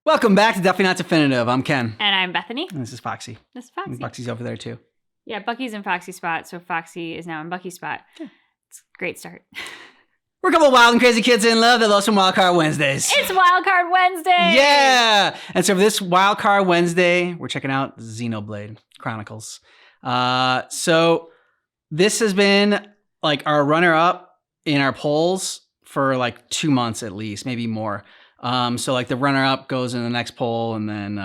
Welcome back to Definitely Not Definitive. I'm Ken. And I'm Bethany. And this is Foxy. This is Foxy. And Foxy's over there too. Yeah, Bucky's in Foxy's spot, so Foxy is now in Bucky's spot. Yeah. It's a great start. We're a couple of wild and crazy kids in love that love some Wild Card Wednesdays. It's Wild Card Wednesday! Yeah! And so for this Wild Card Wednesday, we're checking out Xenoblade Chronicles. So this has been like our runner-up in our polls for like 2 months at least, maybe more. So like the runner-up goes in the next poll, and then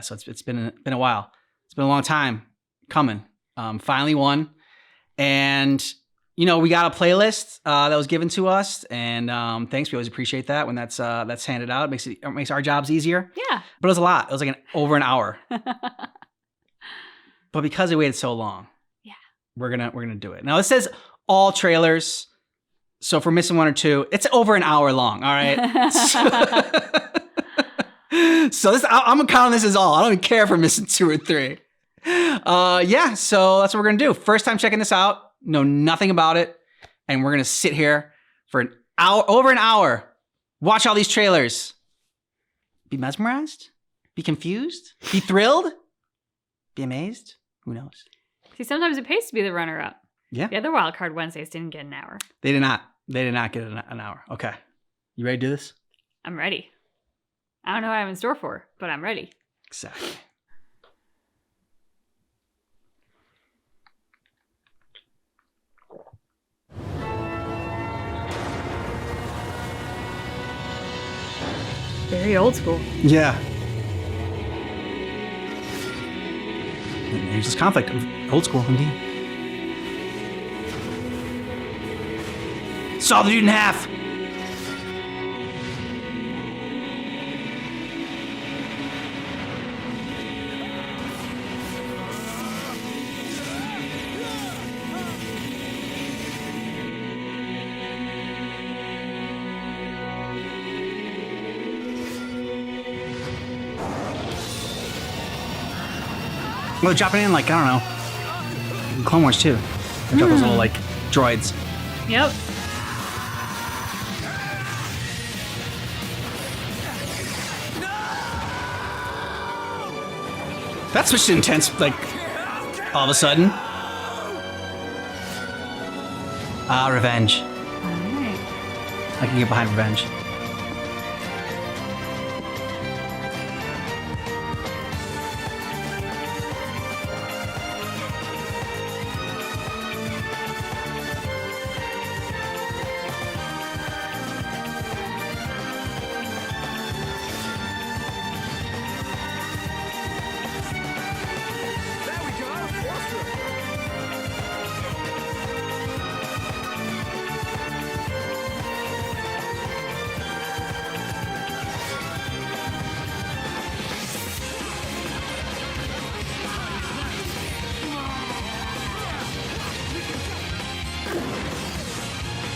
so it's been a while. It's been a long time coming. Finally won, and you know we got a playlist that was given to us, and thanks. We always appreciate that when that's handed out. It makes our jobs easier. Yeah, but it was a lot. It was like over an hour. But because we waited so long, yeah, we're gonna do it. Now it says all trailers. So if we're missing one or two, it's over an hour long. All right. So this, I'm counting this as all. I don't even care if we're missing 2 or 3. So that's what we're gonna do. First time checking this out, know nothing about it, and we're gonna sit here for an hour, over an hour, watch all these trailers, be mesmerized, be confused, be thrilled, be amazed. Who knows? See, sometimes it pays to be the runner-up. Yeah. The other Wild Card Wednesdays didn't get an hour. They did not. They did not get an hour. Okay. You ready to do this? I'm ready. I don't know what I'm in store for, but I'm ready. Exactly. Very old school. Yeah. And here's this conflict of old school indeed. Saw the dude in half. Well, they're dropping in like, I don't know, Clone Wars too. They drop those little like droids. Yep. That switched to intense, like, all of a sudden. Revenge. Alright. I can get behind revenge.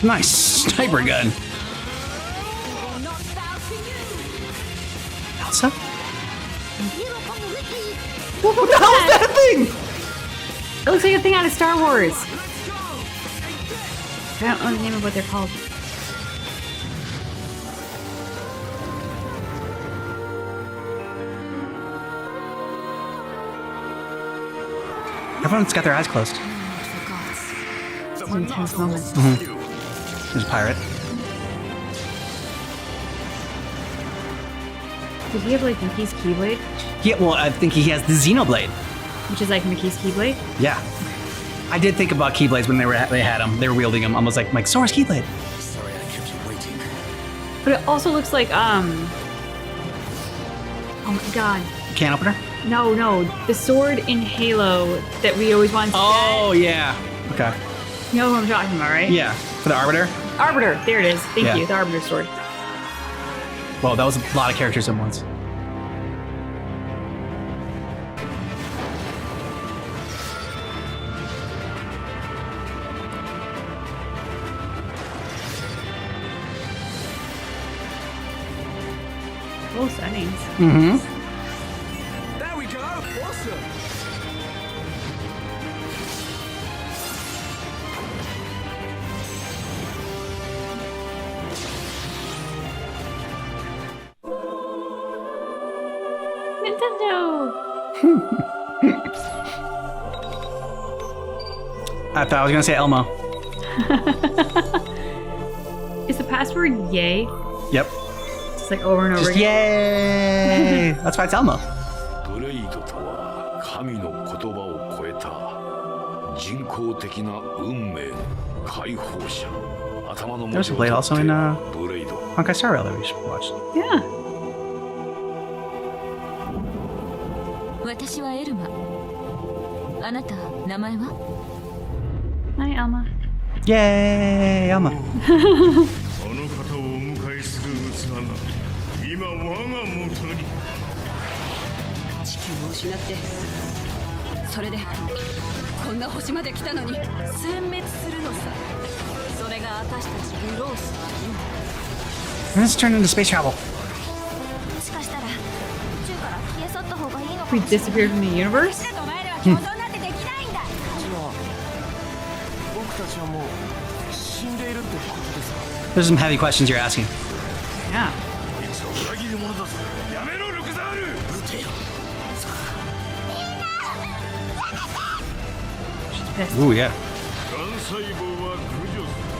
Nice sniper gun. Elsa? What the hell is that thing? It looks like a thing out of Star Wars. I don't know the name of what they're called. Everyone's got their eyes closed. It's an intense moment. Mm-hmm. There's a pirate. Did he have like Mickey's Keyblade? Yeah, well, I think he has the Xenoblade. Which is like Mickey's Keyblade? Yeah. I did think about Keyblades when they had them. They were wielding them. I was like Sora's Keyblade. Sorry I kept you waiting. But it also looks like, oh my god. Can opener? No. The sword in Halo that we always wanted to Oh, get. yeah. Okay. You know what I'm talking about, right? Yeah. For the Arbiter? Arbiter. There it is. Thank Yeah. you. The Arbiter sword. Well, that was a lot of characters at once. Cool settings. Mm-hmm. There we go. Awesome. Nintendo. I thought I was gonna say Elmo. Is the password yay? Yep. Just like over and over Just again. yay! That's why it's Elmo. ブレイドとは神の言葉を超えた人工的な運命の解放者。頭の文 There's 字 a を blade 取 also って in ブレイド。 Honkai Star Rail that we should watch. Yeah. 私はエルマ。あなた名前は？ Hi, Elma. Yay! Elmo. あの方をお迎えする器が今我が元に。地球を失ってそれでこんな星まで来たのに殲滅するのさ。それが私たちブロース。 When does it turn into space travel? もしかしたら宇宙から消え去った方がいいのか We もしれない。 disappeared from the universe? お前らは共存なんてできないんだ。僕たちはもう死んでいるってことですか？ There's some heavy questions you're asking. Yeah. いつは裏切り者だぞ。やめろルクザール。撃てよ。 Pissed. Ooh, yeah. がん細胞は駆除する。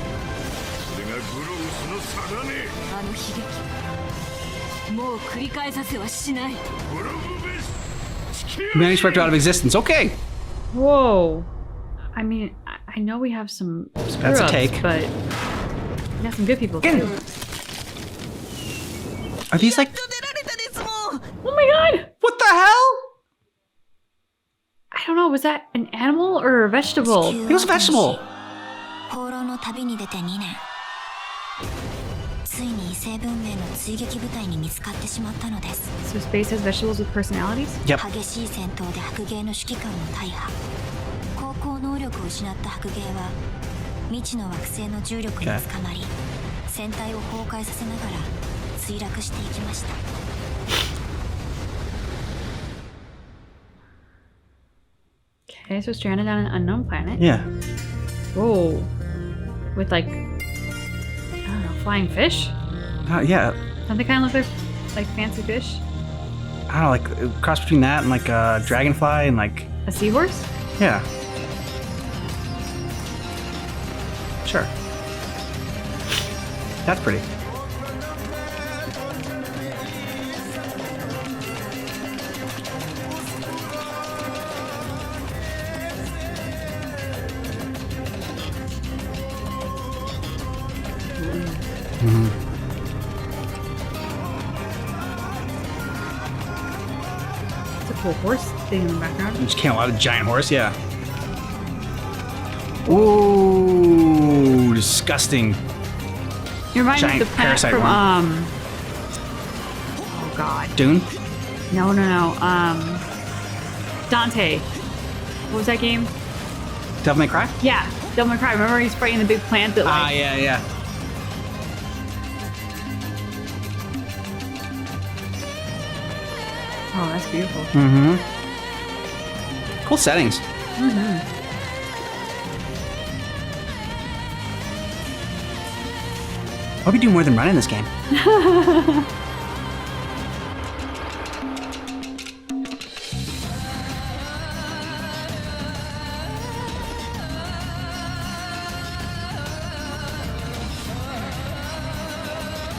それがグロウスの定め。あの悲劇もう繰り返させはしない。滅ぶべし。地球 Managed swept out of existence. Okay. Whoa. I mean, I know we have some That's a screw-ups, take. but we got some good people Get too. him. Are these like... 出られたですもん。 Oh my god! What the hell? I don't know, was that an animal or a vegetable? It was a vegetable. 放浪の旅に出て2年。ついに異星文明の追撃部隊に見つかってしまったのです。 So space has vegetables with personalities? Yep. 激しい戦闘で白芸の指揮官を大破。高校能力を失った白芸は未知の惑星の重力につかまり、船体を崩壊させながら墜落していきました。 Okay, so stranded on an unknown planet. Yeah. Whoa. With like, I don't know, flying fish? Yeah. Don't they kind of look like fancy fish? I don't know, like a cross between that and like a dragonfly and like... A seahorse? Yeah. Sure. That's pretty. It's a cool horse thing in the background. Just came out a giant horse, yeah. Ooh, disgusting. You remind me Giant of the planet parasite from, worm. oh god. Dune? No. Dante. What was that game? Devil May Cry? Yeah, Devil May Cry. Remember he's fighting the big plant that like... Yeah. Oh, that's beautiful. Mm-hmm. Cool settings. Hope you do more than run in this game.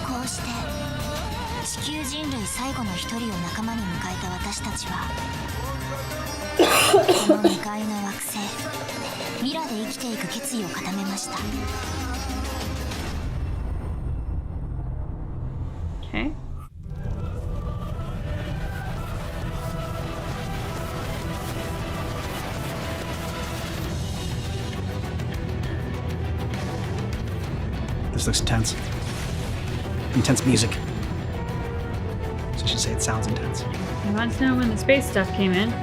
こうして地球人類最後の一人を仲間に迎えた私たちはこの未開の惑星ミラで生きていく決意を固めました。 Okay. This looks intense. Intense music. So I should say it sounds intense. You want to know when the space stuff came in?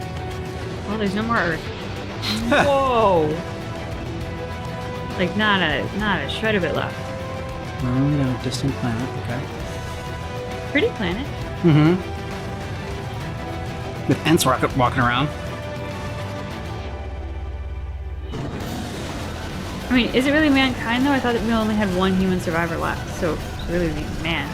Well, there's no more Earth. Whoa! Like not a shred of it left. Moon of a distant planet, okay. Pretty planet. Mm-hmm. With Ents walking around. I mean, is it really mankind though? I thought that we only had one human survivor left, so it's really man.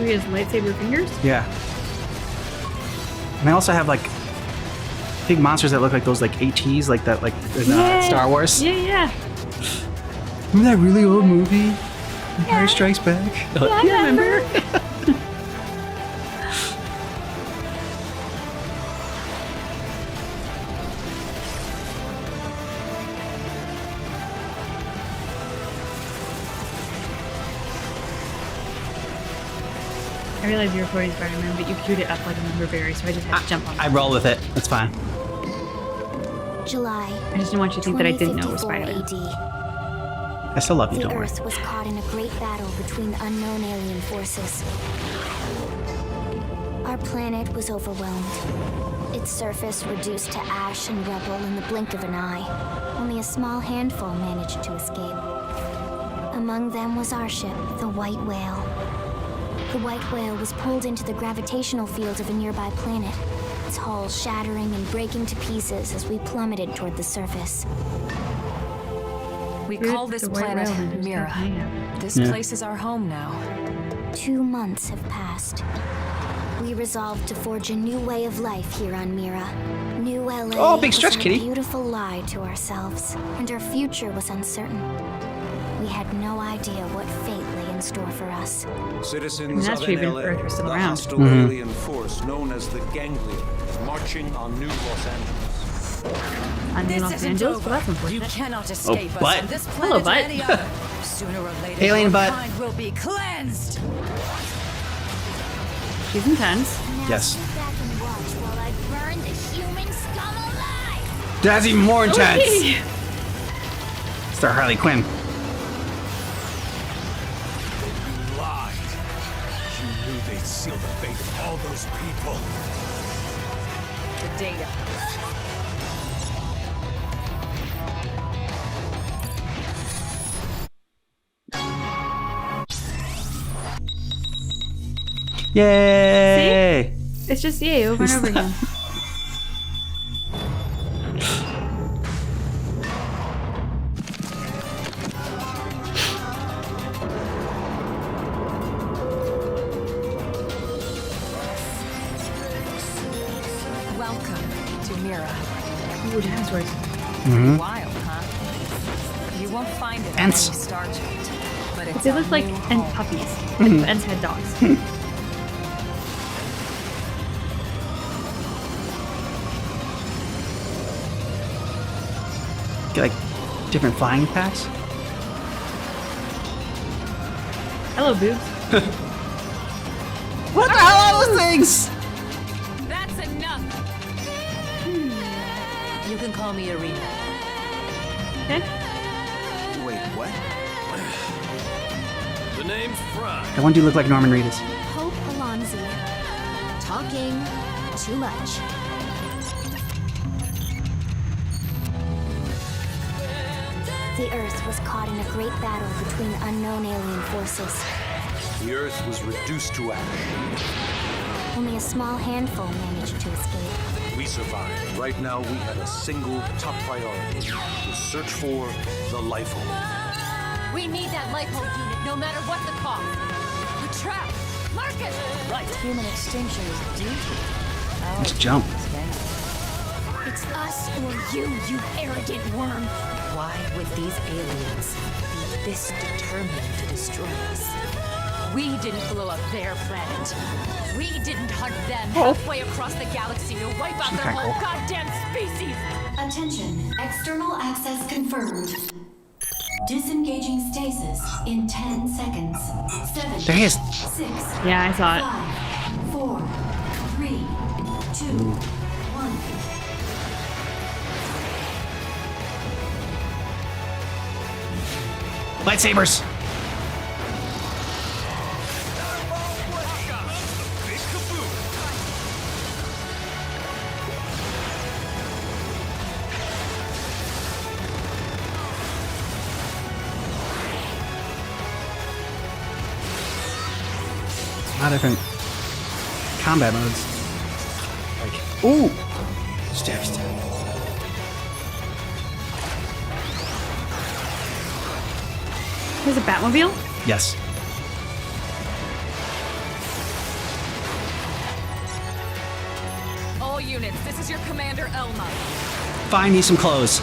he has lightsaber fingers? Yeah. And they also have like big monsters that look like those like ATs, like that, like in Star Wars. Yeah. Remember that really old movie, Empire Strikes Back? Yeah, I remember. I realized you were recording Spider-Man, but you queued it up like a number berry, so I just had to jump on it. I roll with it. That's fine. July. I just didn't want you to think that I didn't know it was 2054 Spider-Man. AD. I still love you. The Don't worry. Earth was caught in a great battle between unknown alien forces. Our planet was overwhelmed. Its surface reduced to ash and rubble in the blink of an eye. Only a small handful managed to escape. Among them was our ship, the White Whale. The White Whale was pulled into the gravitational field of a nearby planet, its hull shattering and breaking to pieces as we plummeted toward the surface. We Dude, call this the white planet whale and Mira. stuff, yeah. This Yeah. place is our home now. 2 months have passed. We resolved to forge a new way of life here on Mira. New LA Oh, big stretch, was kitty. a beautiful lie to ourselves, and our future was uncertain. We had no idea what fate lay in store for us. Citizens that's of true, even NLA, if Earth was still the around. hostile alien force known as the Ganglion is marching on New Los Angeles. I'm in Los Angeles, but that's You unfortunate. cannot escape us butt. from this Hello, planet butt. or any other. Sooner or later, Alien your butt. kind will be cleansed. She's intense. Now Yes. sit back and watch while I burn the human scum alive! That's even more intense. Okay. Star Harley Quinn. You lied. You knew they'd seal the fate of all those people. The data. Yay! It's just yay over and over again. Welcome to Mira. Ooh, dinosaurs. Wild, huh? You won't find it on any Ants. star chart, but it's They our look like new Ent home. puppies. Like Ents had dogs. Get like different flying packs. Hello, boobs. What the hell are those things? That's enough. You can call me Arena. Okay. Wait, what? The name's Fry. That one dude looked like Norman Reedus. Hope Alonzi. Talking too much. The Earth was caught in a great battle between unknown alien forces. The Earth was reduced to ash. Only a small handful managed to escape. We survived. Right now, we had a single top priority: to search for the life form. We need that lipo unit, no matter what the cost. The trap. Marcus. Right. Human extinction is duty. Let's jump. It's us or you, you arrogant worm. Why would these aliens be this determined to destroy us? We didn't blow up their planet. We didn't hunt them halfway across the galaxy to wipe out their kinda whole cool. goddamn species. Attention, external access confirmed. Disengaging stasis in 10 seconds. 7, There he is. 6, Yeah, I saw it. 5, 4, 3, 2, 1. Lightsabers. A lot of different combat modes. Like, ooh! Stab, stab. There's a Batmobile? Yes. Commander Elma. Find me some clothes.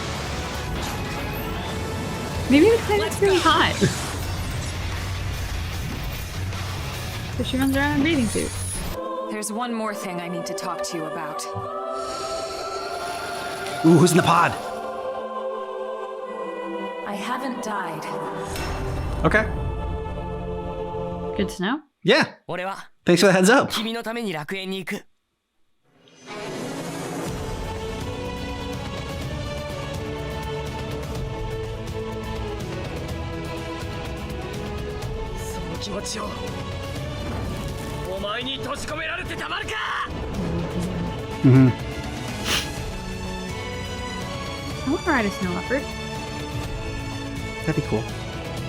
Maybe the planet's really hot. So she runs around in a bathing suit. There's one more thing I need to talk to you about. Ooh, who's in the pod? I haven't died. Okay. Good to know. Yeah. 俺は Thanks for the heads up. 君のために楽園に行く。その気持ちをお前に閉じ込められてたまるか。Mm-hmm. I want to ride a snow leopard. That'd be cool.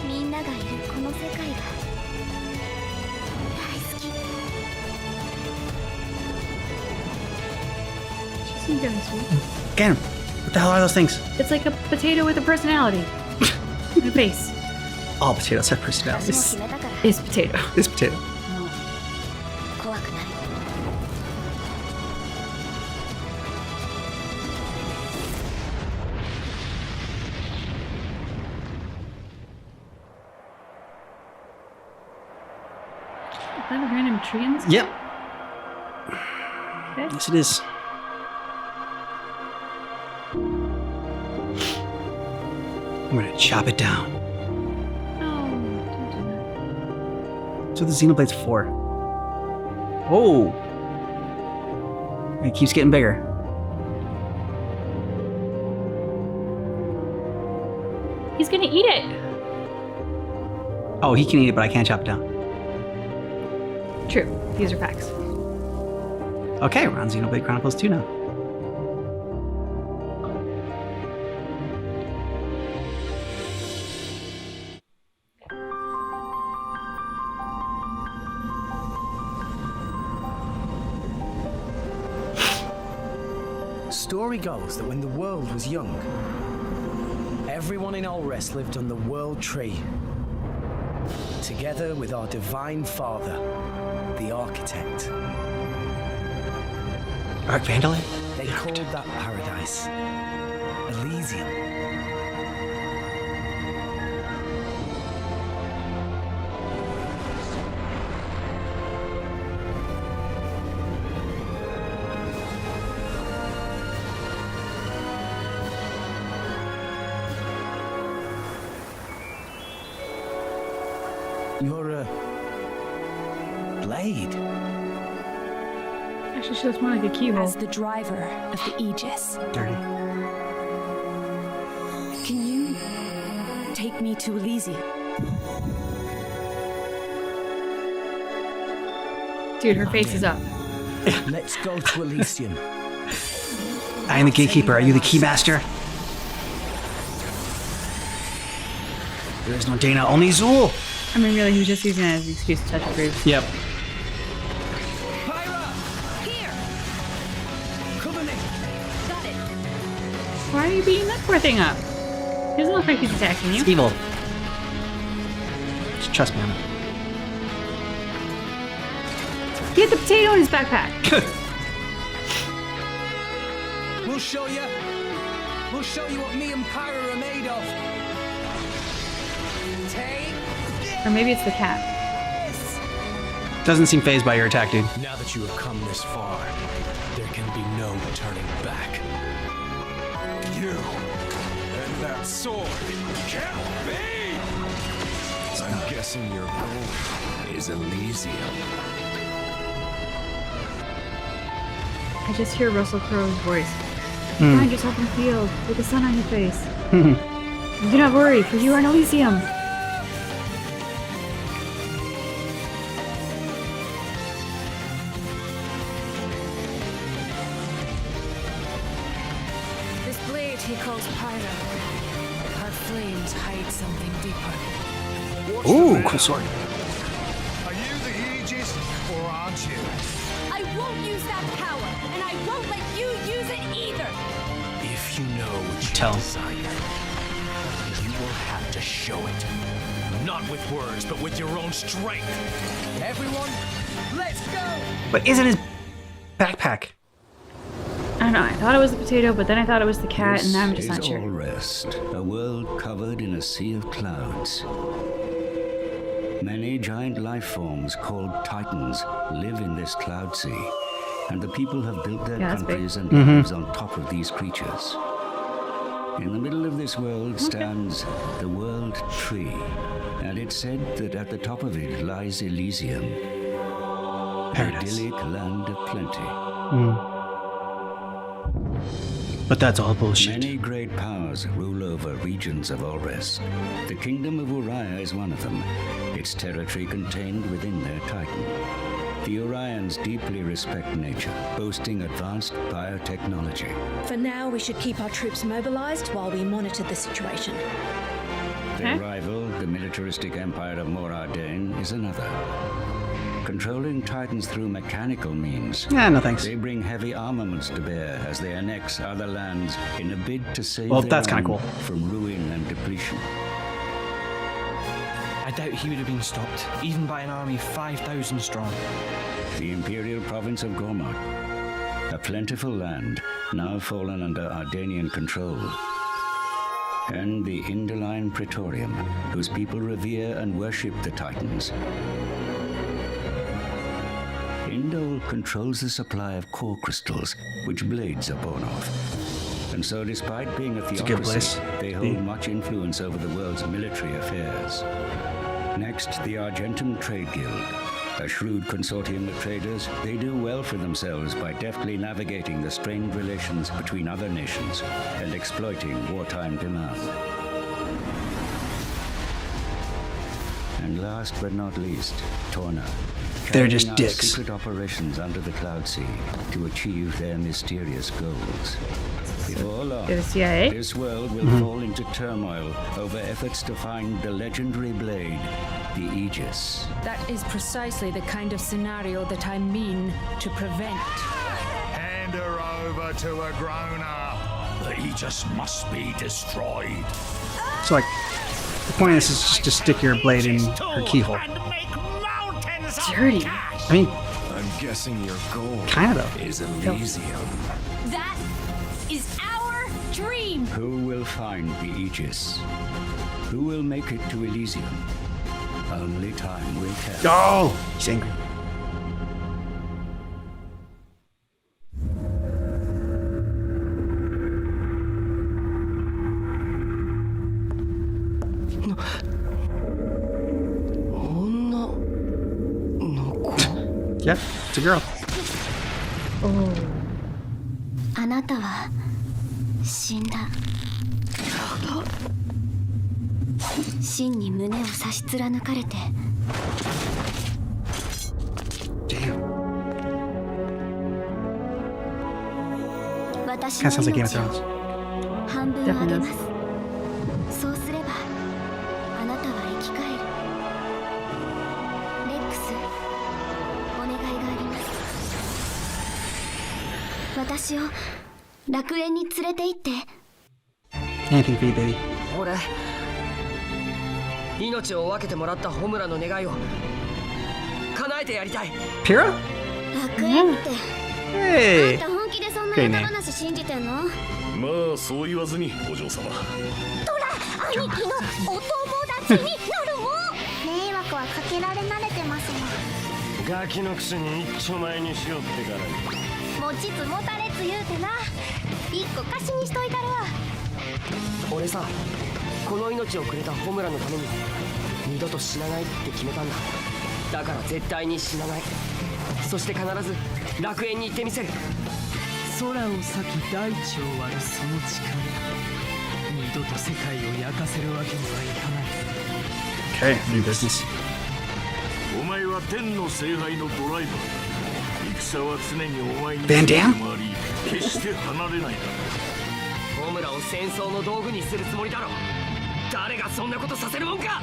みんながいるこの世界が大好き。 She seems really sweet. Again, what the hell are those things? It's like a potato with a personality. And a face. All potatoes have 私も personalities. 決めたから Is potato. This potato. 怖くない。 Is that a random tree in this? Yep. Okay. Yes, it is. I'm gonna chop it down. No, don't do that. That's what the Xenoblade's for. Whoa! It keeps getting bigger. He's gonna eat it. Oh, he can eat it, but I can't chop it down. True. These are facts. Okay, we're on Xenoblade Chronicles 2 now. Story goes that when the world was young, everyone in Alrest lived on the World Tree, together with our Divine Father, the Architect. Vandalay? They called that paradise Elysium. You're a blade. Actually, she looks more like a keyhole. As the driver of the Aegis, Dirty. can you take me to Elysium? Dude, her face is up. Let's go to Elysium. I am the gatekeeper. Are you the keymaster? There is no Dana, only Zool. I mean, really, he was just using it as an excuse to touch the roof. Yep. Here! Cover me. Got it! Why are you beating that poor thing up? He doesn't look like he's attacking you. It's evil. Just trust me on it. He had the potato in his backpack. We'll show you. We'll show you what me and Pyra are made of. Take Or maybe it's the cat. this. Doesn't seem phased by your attack, dude. Now that you have come this far, there can be no turning back. You and that sword can't be! I'm guessing your goal is Elysium. I just hear Russell Crowe's voice. Find yourself in the field with the sun on your face. Do not worry, for you are in Elysium. This blade he calls Pyra. Our flames hide something deeper. Ooh, cool sword. Are you the Aegis, or aren't you? I won't use that power, and I won't let you use it either! If you know what you Tell him. desire, you will have to show it. Not with words, but with your own strength. Everyone, let's go. But isn't his backpack? I don't know. I thought it was the potato, but then I thought it was the cat, and now I'm just not This is sure. all rest, a world covered in a sea of clouds. Many giant life forms called Titans live in this cloud sea, and the people have built their Yeah, that's big. countries and lives on top of these creatures. In the middle of this world stands the World Tree, and it's said that at the top of it lies Elysium, an idyllic land of plenty. But that's all bullshit. Many great powers rule over regions of Allrest. The kingdom of Uriah is one of them, its territory contained within their Titan. The Orions deeply respect nature, boasting advanced biotechnology. For now, we should keep our troops mobilized while we monitor the situation. Their rival, the militaristic empire of Moradane, is another. Controlling Titans through mechanical means. Yeah, no thanks. They bring heavy armaments to bear as they annex other lands in a bid to save Well, their that's kinda own cool. from ruin and depletion. I doubt he would have been stopped, even by an army 5,000 strong. The imperial province of Gormot, a plentiful land now fallen under Ardanian control. And the Indoline Praetorium, whose people revere and worship the Titans. Indol controls the supply of core crystals, which blades are born of. And so despite being a It's a good place. theocracy, they hold much influence over the world's military affairs. Next, the Argentum Trade Guild. A shrewd consortium of traders, they do well for themselves by deftly navigating the strained relations between other nations and exploiting wartime demand. And last but not least, Torna. They're just carrying out dicks. secret operations under the Cloud Sea to achieve their mysterious goals. Before long, They're the CIA? this world will fall into turmoil over efforts to find the legendary blade, the Aegis. That is precisely the kind of scenario that I mean to prevent. Hand her over to a grown-up. The Aegis must be destroyed. So like, the point of this is just to stick your blade in her keyhole. Dirty. I mean, I'm guessing your goal kind of though. is Elysium. That is our dream! Who will find the Aegis? Who will make it to Elysium? Only time will tell. Oh, he's angry. Yep, it's a girl. あなたは死んだ。真に胸を差し貫かれて。私 Kind of の sounds like Game of 命 Thrones. を半分あげます。そうすればあなたは生き返る。レックス、お願いがあります。私を楽園に連れて行って。 Anything for you, baby. 俺命を分けてもらったホムラの願いを叶えてやりたい。 Pyrrha? 楽園って、Hey. あんた本気でそんな Great 歌 name. 話信じてんの？まあそう言わずにお嬢様。兄貴のお友達になるもん。迷惑はかけられ慣れてますもん。ガキのくせに一丁前にしようってからに。持ちつ持たれつ言うてな。一個貸しにしといたるわ。俺さ、この命をくれたホムラのために二度と死なないって決めたんだ。だから絶対に死なない。そして必ず楽園に行ってみせる。空を裂き大地を割るその力、二度と世界を焼かせるわけにはいかない。 Okay, new business. お前は天の聖杯のドライバーだ。戦は常にお前に Van Damme? 回り、決して離れないだろう。ホムラを戦争の道具にするつもりだろ。誰がそんなことさせるもんか。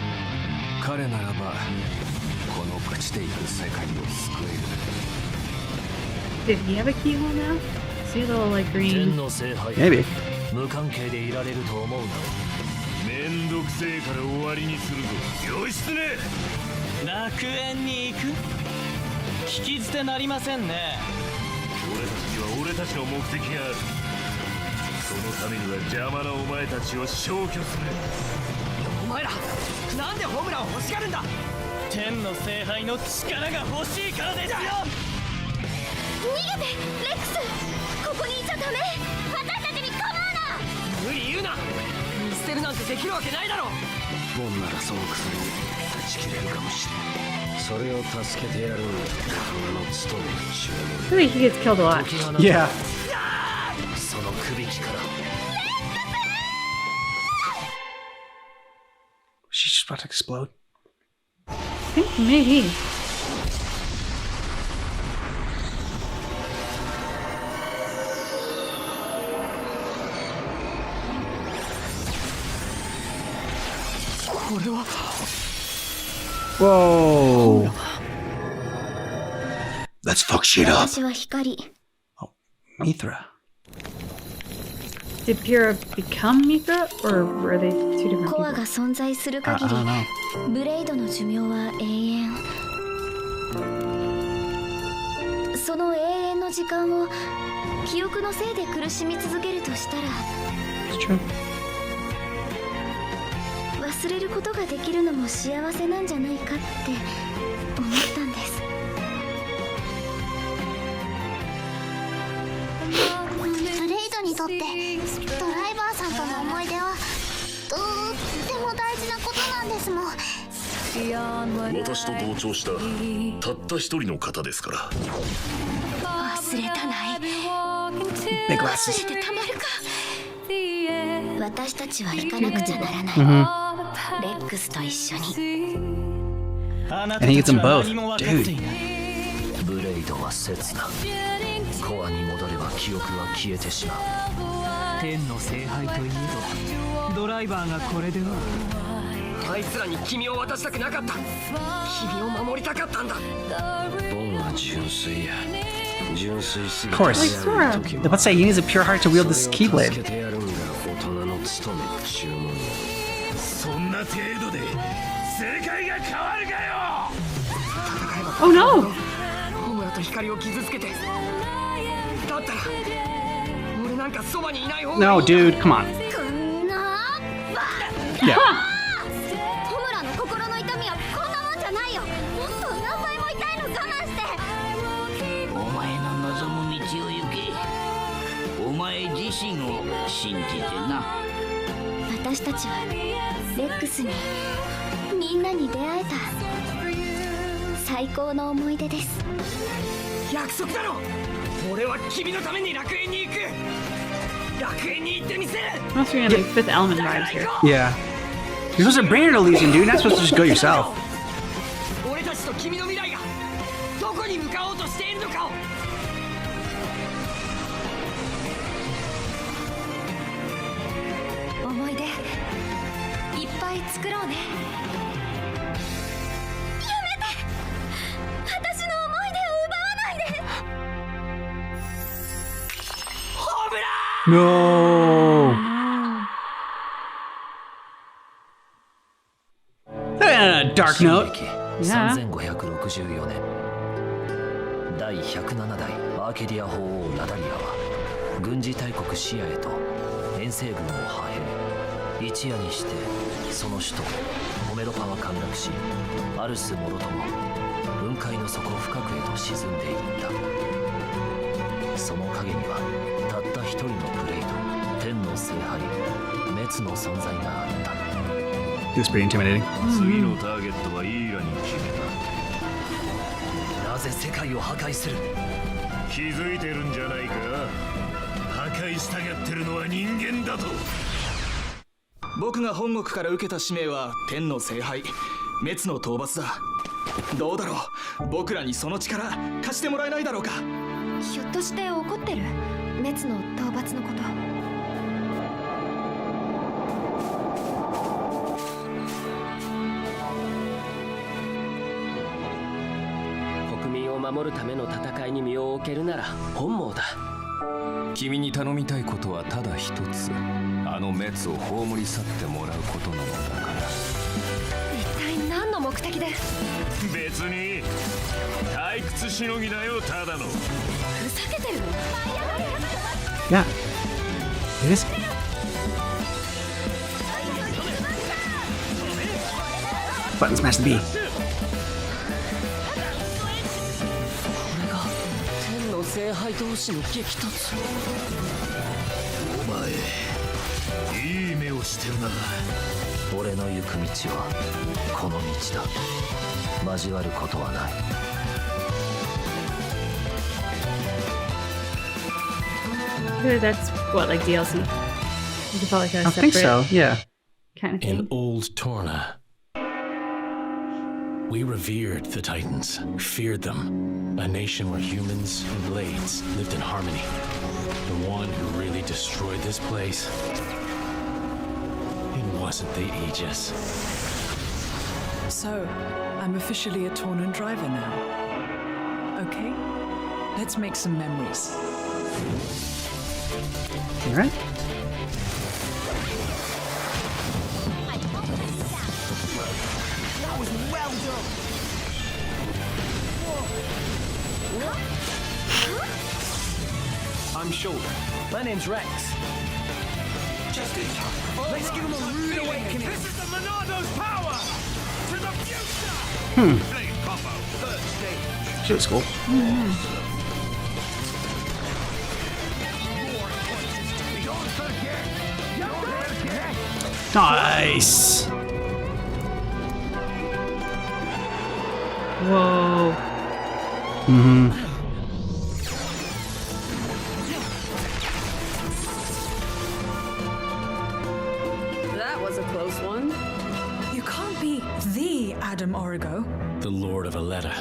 彼ならばこの朽ちていく世界を救える。 Did he have a keyhole now? See a little like green. 天の聖杯 Maybe. 無関係でいられると思うな。めんどくせえから終わりにするぞ。義経。楽園に行く？聞き捨てなりませんね。俺たち俺たちの目的がある。そのためには邪魔なお前たちを消去する。お前らなんでホムラを欲しがるんだ。天の聖杯の力が欲しいからですよ。逃げてレックス、ここにいちゃダメ。私たちに構うな。無理言うな。見捨てるなんてできるわけないだろ。ボンならその薬を断ち切れるかもしれない。それを助けてやるのがこの務めの注文。 I feel like he gets killed a lot. Yeah. その首輝から She's just about to explode. I think maybe. Whoa. Let's fuck shit up. 私は光。 Mithra. Did Pyrrha become Mithra, or were they two different コア people? が存在する I 限 don't know. り、ブレイドの寿命は永遠。その永遠の時間を記憶のせいで苦しみ続けるとしたら、 It's true. 忘れることができるのも幸せなんじゃないかって思ったんです。ブレイドにとってドライバーさんとの思い出はとっても大事なことなんですもん。私と同調したたった一人の方ですから。忘れたない。 Big 忘 glasses. れてたまるか。私たちは行かなくちゃならない Mhm. レックスと一緒に。 And he gets them both. Dude. ブレイドは刹那。コアに戻れば記憶は消えてしまう。天の聖杯といえどドライバーがこれでは。あいつらに君を渡したくなかった。君を守りたかったんだ。ボンは純粋や。純粋すぎ Of course. てやる時も Let's say he needs a pure heart to wield this それを助 keyblade. けてやるんが大人の務めの注文や。そんな程度で世界が変わるかよ。 Oh no! ホムラと光を傷つけて。だったら俺なんかそばにいない方がいい。 No, dude, come on. こんなバカ。 Yeah. ホムラの心の痛みはこんなもんじゃないよ。もっと何倍も痛いの我慢して。お前の望む道を行け。お前自身を信じてな。私たちはレックスにみんなに出会えた最高の思い出です。約束だろ。俺は君のために楽園に行く。楽園に行ってみせる。 Must be like Fifth Element vibes here. Yeah. You're supposed to bring her to Elysium, dude. You're not supposed to just go yourself. 俺たちと君の未来がどこに向かおうとしているのかを。思い出いっぱい作ろうね。やめて。私の思い出を奪わないで。ホムラ No. Dark note. 3564年第107代アーケディア法王ラダリアは軍事大国シアへと遠征軍を派兵。一夜にしてその首都オメロパは陥落し、アルスもろとも雲海の底深くへと沈んでいった。その陰にはたった一人のプレイド、天の聖杯滅の存在があった。 This is pretty intimidating. 次のターゲットはイーラに決めた。なぜ世界を破壊する。気づいてるんじゃないか。破壊したがってるのは人間だと。僕が本国から受けた使命は天の聖杯滅の討伐だ。どうだろう、僕らにその力貸してもらえないだろうか。ひょっとして怒ってる？滅の討伐のこと。国民を守るための戦いに身を置けるなら本望だ。君に頼みたいことはただ一つ。あの滅を葬り去ってもらうことなのだから。一体何の目的で。別に退屈しのぎだよ、ただの。ふざけてるの？ Yeah. It is. Button smash the B. 天の聖杯同士の激突。お前いい目をしてるな。俺の行く道はこの道だ。交わることはない。That's what, like DLC? It felt like a I think so, yeah. Kind of thing. In old Torna, we revered the Titans, feared them. A nation where humans and blades lived in harmony. The one who really destroyed this place, it wasn't the Aegis. So, I'm officially a Torna driver now. Okay, let's make some memories. You right? That was well done. I'm Shoulder. My name's Rex. Just in time. Let's give him a rude awakening. This is the Monado's power to the future. Blade combo, third stage. She looks cool. Nice. Whoa. That was a close one. You can't be the Adam Origo. The Lord of Aletta,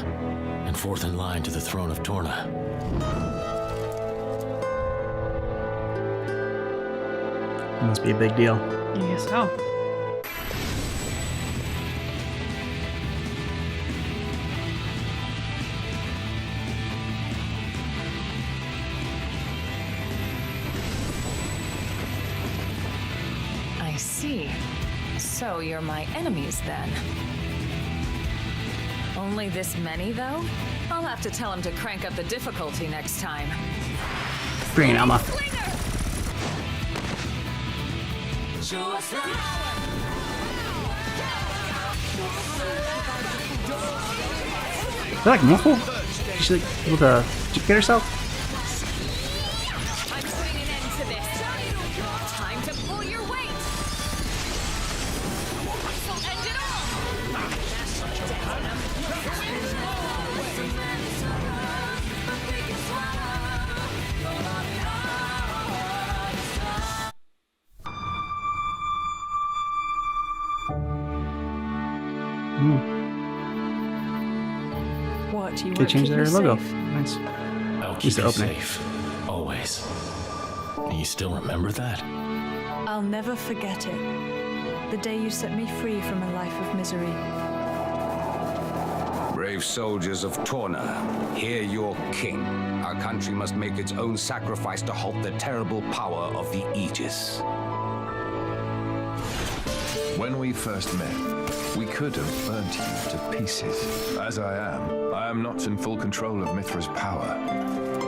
and fourth in line to the throne of Torna. Must be a big deal. I guess so. I see. So you're my enemies then. Only this many, though? I'll have to tell him to crank up the difficulty next time. Bring it, Alma. Is that like multiple? Is she like able to duplicate herself? I'm putting an end to this. Time to pull your weight. End it What, you They won't changed keep their me logo. safe? Nice. I'll At keep least you the opening. safe. Always. And you still remember that? I'll never forget it. The day you set me free from a life of misery. Brave soldiers of Torna, hear your king. Our country must make its own sacrifice to halt the terrible power of the Aegis. When we first met, we could have burnt you to pieces. As I am not in full control of Mithra's power.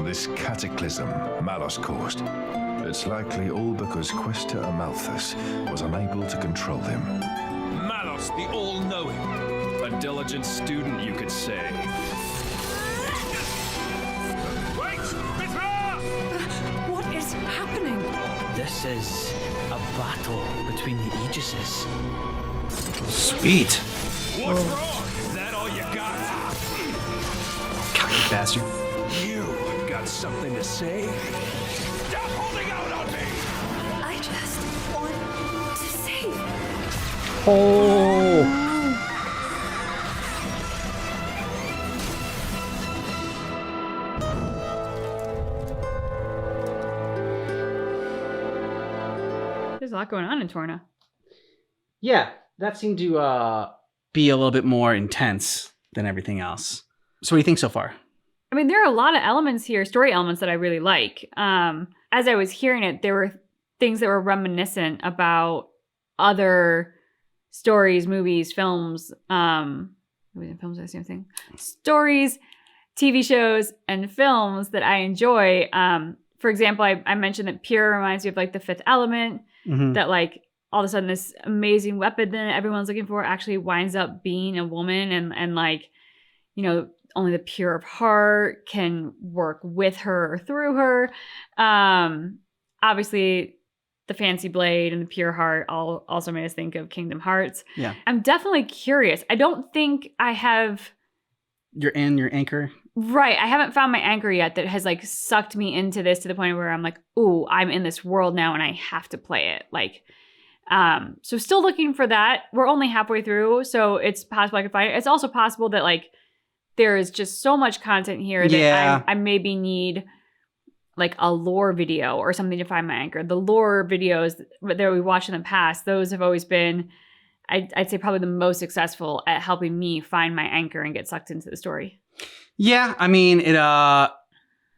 This cataclysm Malos caused. It's likely all because Questa Amalthus was unable to control him. Malos, the all-knowing. A diligent student, you could say. Wait! Mithra! What is happening? This is a battle between the Aegises. Sweet. What's wrong? Is that all you got? Cocky bastard. You got something to say? Stop holding out on me! I just want to save. Oh. There's a lot going on in Torna. Yeah, that seemed to be a little bit more intense than everything else. So what do you think so far? I mean, there are a lot of elements here, story elements that I really like. As I was hearing it, there were things that were reminiscent about other stories, movies, films, movies and films are the same thing. Stories, TV shows, and films that I enjoy. For example, I mentioned that Pure reminds me of like The Fifth Element, that like all of a sudden this amazing weapon that everyone's looking for actually winds up being a woman, and like, you know, only the pure of heart can work with her or through her. Obviously, the fancy blade and the pure heart all also made us think of Kingdom Hearts. Yeah. I'm definitely curious. I don't think I have... Your anchor? Right. I haven't found my anchor yet that has like sucked me into this to the point where I'm like, ooh, I'm in this world now and I have to play it. Like, so still looking for that. We're only halfway through, so it's possible I could find it. It's also possible that like there is just so much content here that I maybe need like a lore video or something to find my anchor. The lore videos that we watched in the past, those have always been, I'd say, probably the most successful at helping me find my anchor and get sucked into the story. Yeah, I mean, it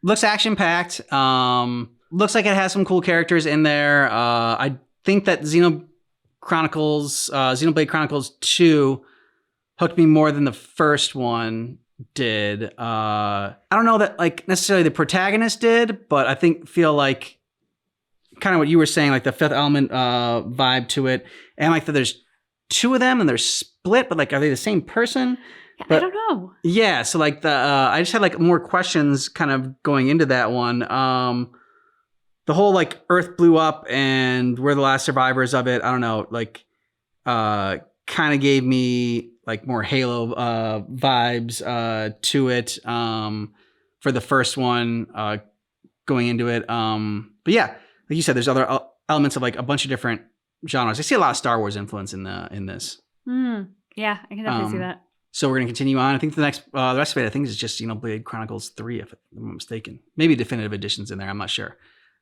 looks action-packed. Looks like it has some cool characters in there. I think that Xenoblade Chronicles 2 hooked me more than the first one did. I don't know that like necessarily the protagonist did, but I feel like kind of what you were saying, like the Fifth Element vibe to it, and like that there's two of them and they're split, but like are they the same person? But, I don't know. Yeah, so like I just had like more questions kind of going into that one. The whole like Earth blew up and we're the last survivors of it. I don't know, like kind of gave me like more Halo vibes to it for the first one going into it. But yeah, like you said, there's other elements of like a bunch of different genres. I see a lot of Star Wars influence in this. Yeah, I can definitely see that. So we're going to continue on. I think the rest of it, I think, is just Xenoblade Chronicles 3, if I'm not mistaken. Maybe definitive editions in there. I'm not sure.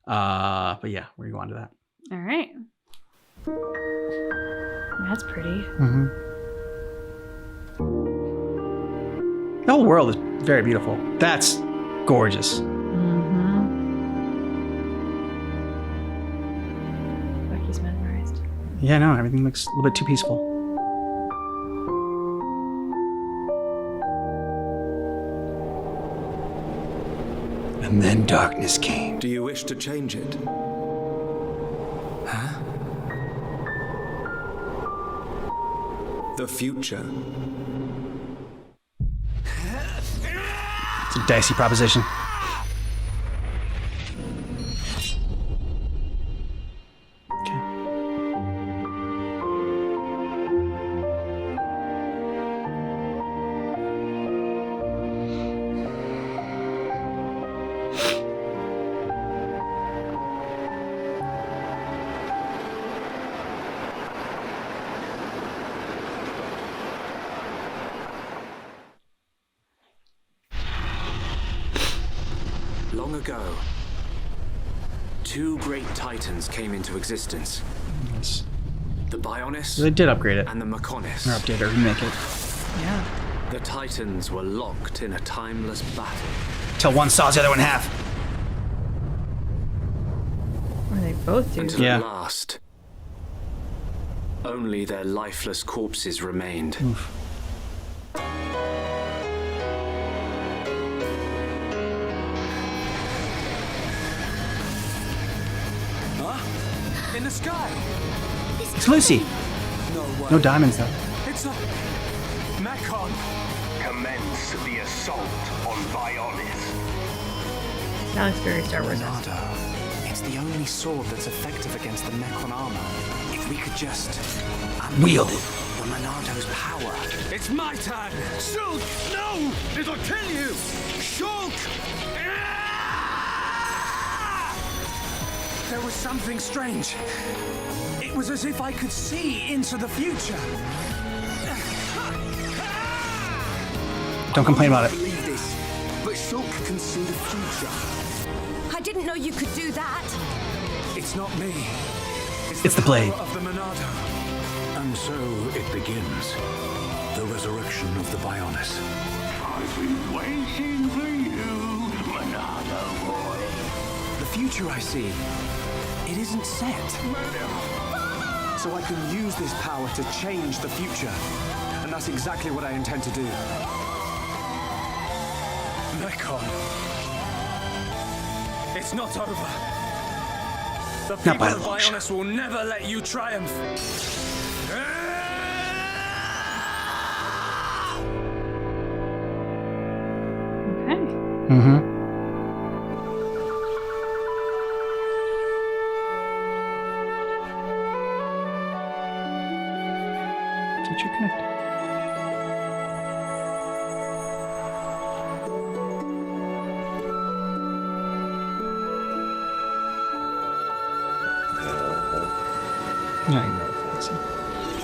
But yeah, we're going to go on to that. All right. That's pretty. Mm-hmm. The whole world is very beautiful. That's gorgeous. Becky's mesmerized. Yeah, no, everything looks a little bit too peaceful. And then darkness came. Do you wish to change it? Huh? The future. It's a dicey proposition. Long ago, two great titans came into existence. Yes. The Bionis So they did upgrade it. and the Mechonis. Or update or remake it. Yeah. The titans were locked in a timeless battle. Till one saws the other one in half. Or they both do. Until at last, only their lifeless corpses remained. Oof. In the sky! It's Lucy. No diamonds, though. It's a Mechon! Commence the assault on Bionis. That looks very Star Wars. It's the only sword that's effective against the Mechon armor. If we could just Wield it. the Monado's power. It's my turn! Shulk! No! It'll kill you! Shulk! There was something strange. It was as if I could see into the future. Don't complain about it. Believe this, but Shulk can see the future. I didn't know you could do that. It's not me. It's the blade. Power of the Monado. And so it begins. The resurrection of the Bionis. I've been waiting for you, Monado boy. The future I see, it isn't set. so I can use this power to change the future. And that's exactly what I intend to do. Mekon. It's not over. The Not by people a of long shot. Bionis will never let you triumph. Mm-hmm. Teacher connect.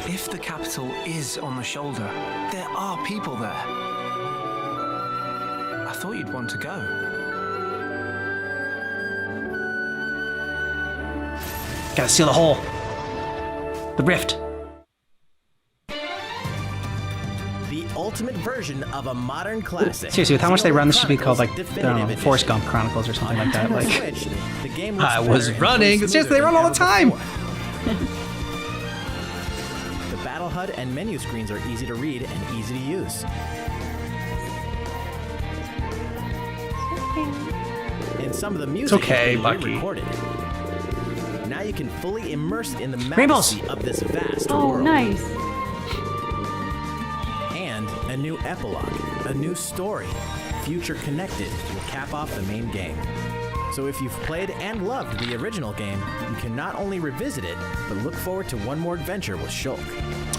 If the capital is on the shoulder, there are people there. I thought you'd want to go. Gotta seal the hole. The rift. The ultimate version of a modern classic. Seriously, with how much they run, this should be called like, Chronicles I don't know, Definitive Forrest Gump Chronicles or something like that. Nintendo Like, Switch, the game looks I was better and running. plays Seriously, they smoother run all than the time. ever before. The battle HUD and menu screens are easy to read and easy to use. And some of the music okay, is Bucky. recorded. Now you can fully immerse in the Rainbows. majesty of this vast Oh, world. nice. And a new epilogue, a new story, future connected, will cap off the main game. So if you've played and loved the original game, you can not only revisit it, but look forward to one more adventure with Shulk.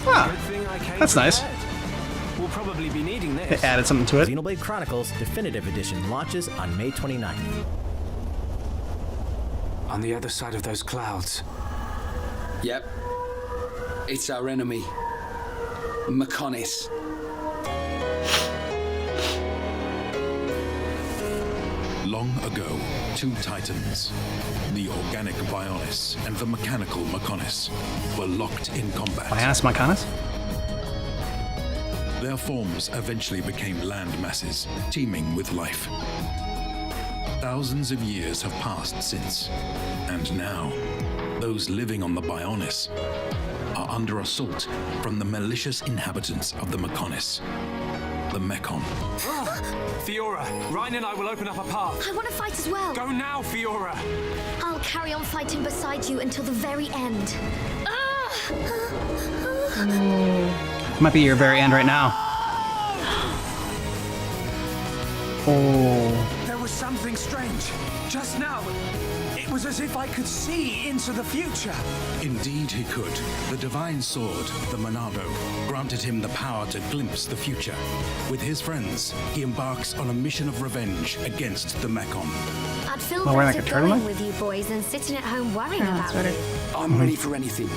Ah, that's nice. We'll probably be needing They this. added something to it. Xenoblade Chronicles Definitive Edition launches on May 29th. On the other side of those clouds. Yep. It's our enemy. Mechonis. Long ago, two titans, the organic Bionis and the mechanical Mechonis, were locked in combat. Bionis Mechonis? Their forms eventually became land masses, teeming with life. Thousands of years have passed since, and now, those living on the Bionis are under assault from the malicious inhabitants of the Mechonis, the Mechon. Fiora, Ryan and I will open up a path. I want to fight as well. Go now, Fiora. I'll carry on fighting beside you until the very end. Might be your very end right now. Oh. There was something strange. Just now, it was as if I could see into the future. Indeed he could. The divine sword, the Monado, granted him the power to glimpse the future. With his friends, he embarks on a mission of revenge against the Mechon. I'd feel Oh, we're like better a turtle? going with you boys than sitting at home worrying about it. I'm ready for anything.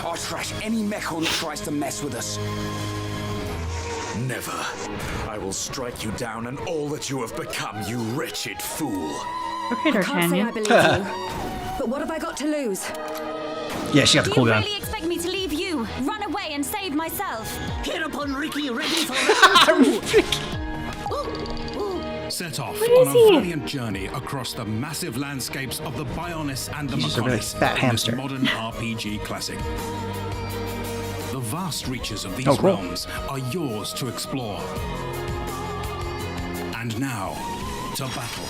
I'll trash any Mechon that tries to mess with us. Never. I will strike you down and all that you have become, you wretched fool. Okay, I can't say I D'Artagnan. believe you. But what have I got to lose? Yeah, she got the Do cool you gun. really expect me to leave you, run away and save myself? Hereupon Ricky ready for Set off What on is a he? valiant journey across the massive landscapes of the Bionis and the He's just a really Mechonis fat in hamster. this modern RPG classic. The vast reaches of these Oh, cool. realms are yours to explore. And now, to battle.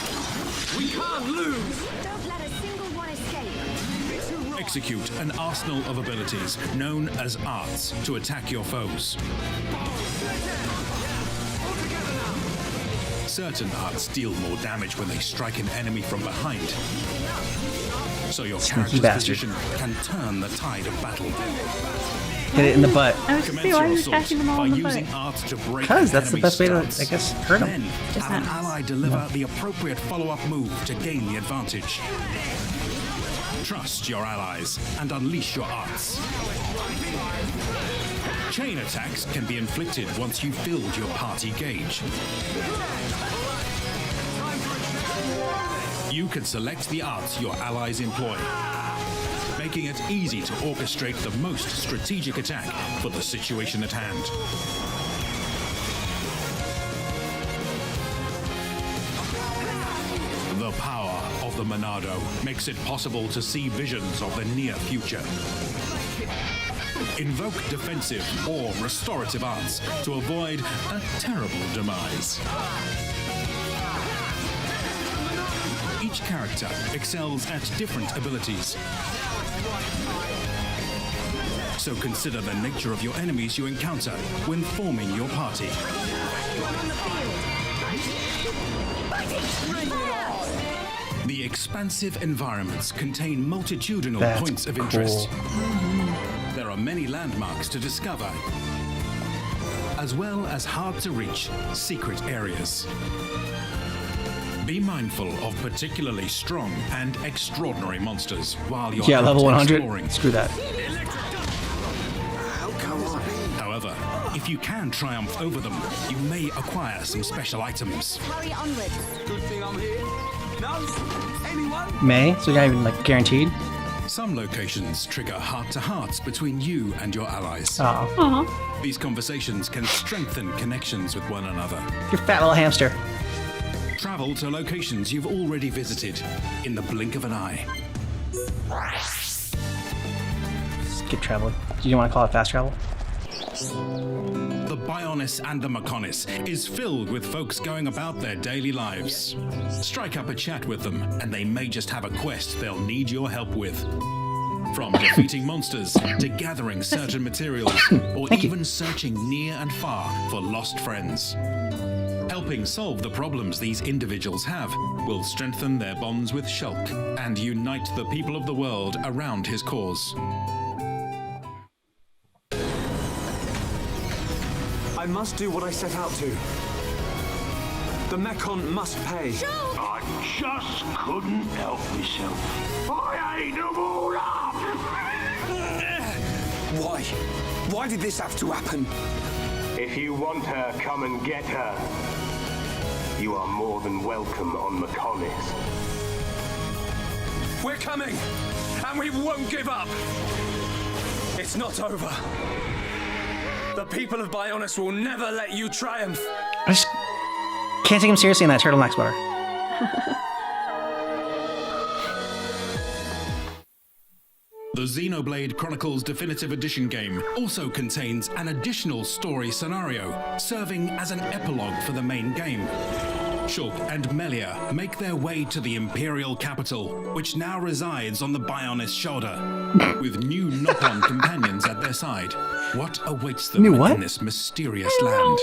We can't lose. Don't let a single one escape. Execute an arsenal of abilities known as arts to attack your foes. Certain arts deal more damage when they strike an enemy from behind. So your Sneaky character's bastard. position can turn the tide of battle. Hit it in the butt. I was just saying, why are you attacking them all by in the using butt? arts to break Because that's the enemy best way to, stance. I guess, hurt Then him. have an ally deliver the appropriate follow-up move to gain the advantage. Trust your allies and unleash your arts. Chain attacks can be inflicted once you've filled your party gauge. You can select the arts your allies employ, making it easy to orchestrate the most strategic attack for the situation at hand. The power of the Monado makes it possible to see visions of the near future. Invoke defensive or restorative arts to avoid a terrible demise. Each character excels at different abilities. So consider the nature of your enemies you encounter when forming your party. The expansive environments contain multitudinal points of interest. There are many landmarks to discover, as well as hard-to-reach secret areas. Be mindful of particularly strong and extraordinary monsters while you're out level 100. exploring. Screw that. However, if you can triumph over them, you may acquire some special items. Hurry onwards. Good thing I'm here. No? Anyone? May, so you're not even like guaranteed. Some locations trigger heart-to-hearts between you and your allies. Oh. These conversations can strengthen connections with one another. You fat little hamster. Travel to locations you've already visited in the blink of an eye. Skip traveling. Do you want to call it fast travel? The Bionis and the Mechonis is filled with folks going about their daily lives. Strike up a chat with them, and they may just have a quest they'll need your help with. From defeating monsters to gathering certain materials, or even searching near and far for lost friends. Helping solve the problems these individuals have will strengthen their bonds with Shulk and unite the people of the world around his cause. I must do what I set out to. The Mechon must pay. I just couldn't help myself. I ate them all up! Why? Why did this have to happen? If you want her, come and get her. You are more than welcome on Mechonis. We're coming, and we won't give up. It's not over. The people of Bionis will never let you triumph. I just can't take him seriously in that turtleneck sweater. The Xenoblade Chronicles Definitive Edition game also contains an additional story scenario, serving as an epilogue for the main game. Shulk and Melia make their way to the Imperial capital, which now resides on the Bionis shoulder. With new knock-on companions at their side, what awaits them in this mysterious land?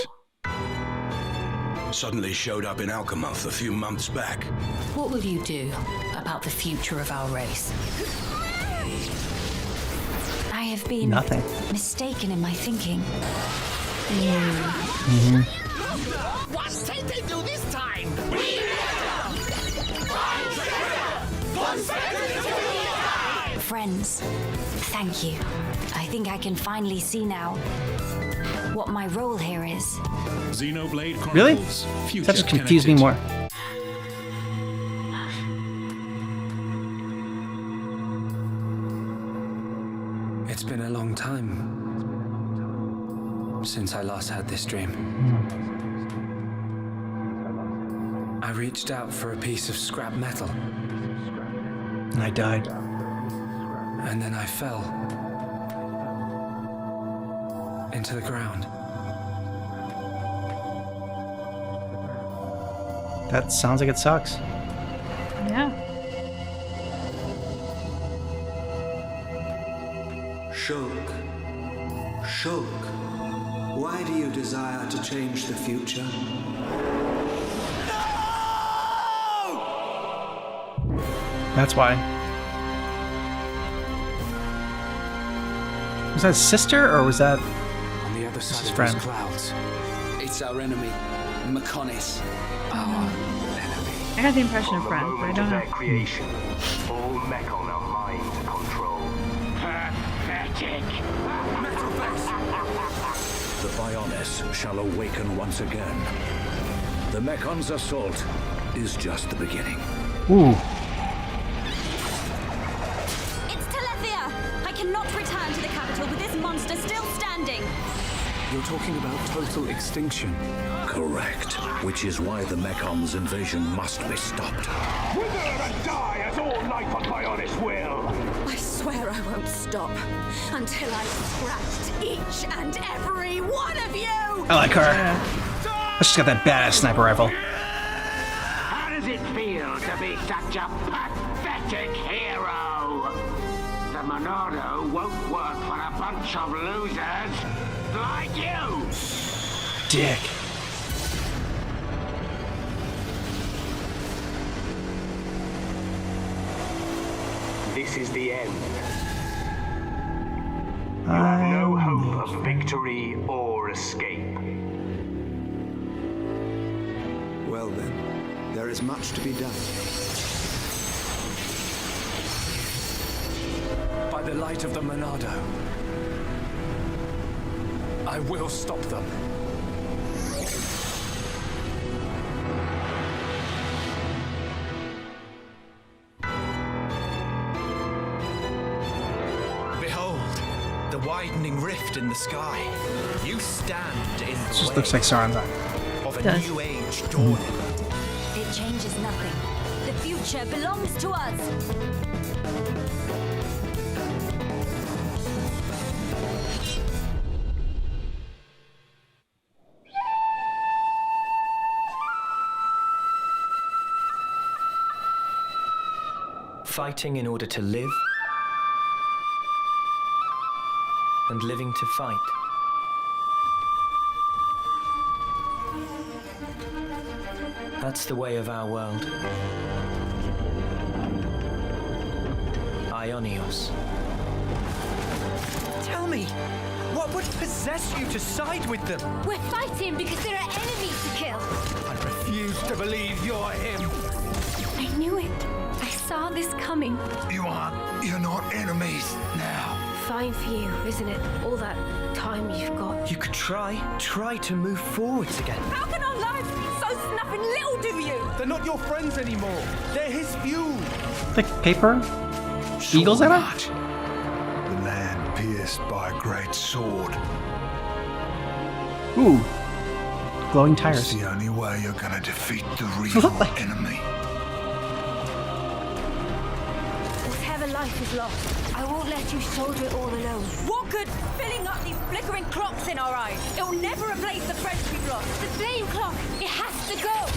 Suddenly showed up in Alchemoth a few months back. What will you do about the future of our race? I have been mistaken in my thinking. What did they do this time? Friends, thank you. I think I can finally see now what my role here is. Xenoblade Chronicles. Really? Future That just confused me more. It's been a long time since I last had this dream. I reached out for a piece of scrap metal. And I died. And then I fell into the ground. That sounds like it sucks. Yeah. Shulk. Shulk. Why do you desire to change the future? That's why. Was that his sister or was that On the other side his of friend? those clouds. It's our enemy, Mechonis. Our enemy. I got the impression of friend, but I don't know. Creation. All Mechon are mine to control. Pathetic. The Bionis shall awaken once again. The Mechon's assault is just the beginning. Ooh. It's Telethia! I cannot return to the capital with this monster still standing. You're talking about total extinction. Correct. Which is why the Mechon's invasion must be stopped. Wither and die as all life on Bionis will. I swear swear I won't stop until I've scratched each and every one of you! I like her. She's got that badass sniper rifle. How does it feel to be such a pathetic hero? The Monado won't work for a bunch of losers like you! Dick. This is the end. You have no hope of victory or escape. Well then, there is much to be done. By the light of the Monado, I will stop them. Behold, the widening rift in the sky. You stand in the Just way looks like Sauron's eye. of a Does. new age dawning. It changes nothing. The future belongs to us. Fighting in order to live, and living to fight. That's the way of our world. Ionios. Tell me, what would possess you to side with them? We're fighting because there are enemies to kill. I refuse to believe you're him. I knew it. I saw this coming. You're not enemies now. Fine for you, isn't it? All that time you've got. You could try to move forwards again. How can our lives be so snuffing little to you? They're not your friends anymore. They're his fuel. Like paper? Eagles in it? The land pierced by a great sword. Ooh. Glowing tires. It's the only way you're gonna defeat the real enemy. Whatever life is lost, I won't let you shoulder it all alone. What good filling up these flickering clocks in our eyes? It'll never replace the friends we've lost. The flame clock, it has to go.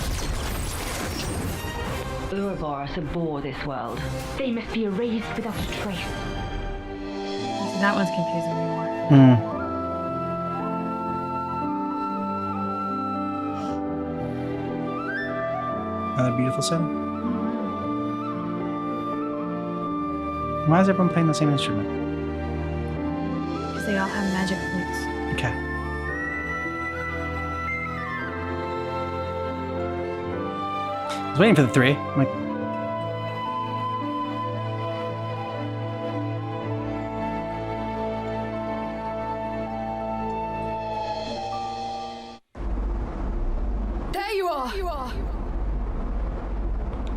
Ouroboros abhor this world. They must be erased without a trace. That one's confusing me more. Another beautiful setting. Why is everyone playing the same instrument? Because they all have magic flutes. Okay. I was waiting for the three. I'm like, There you are.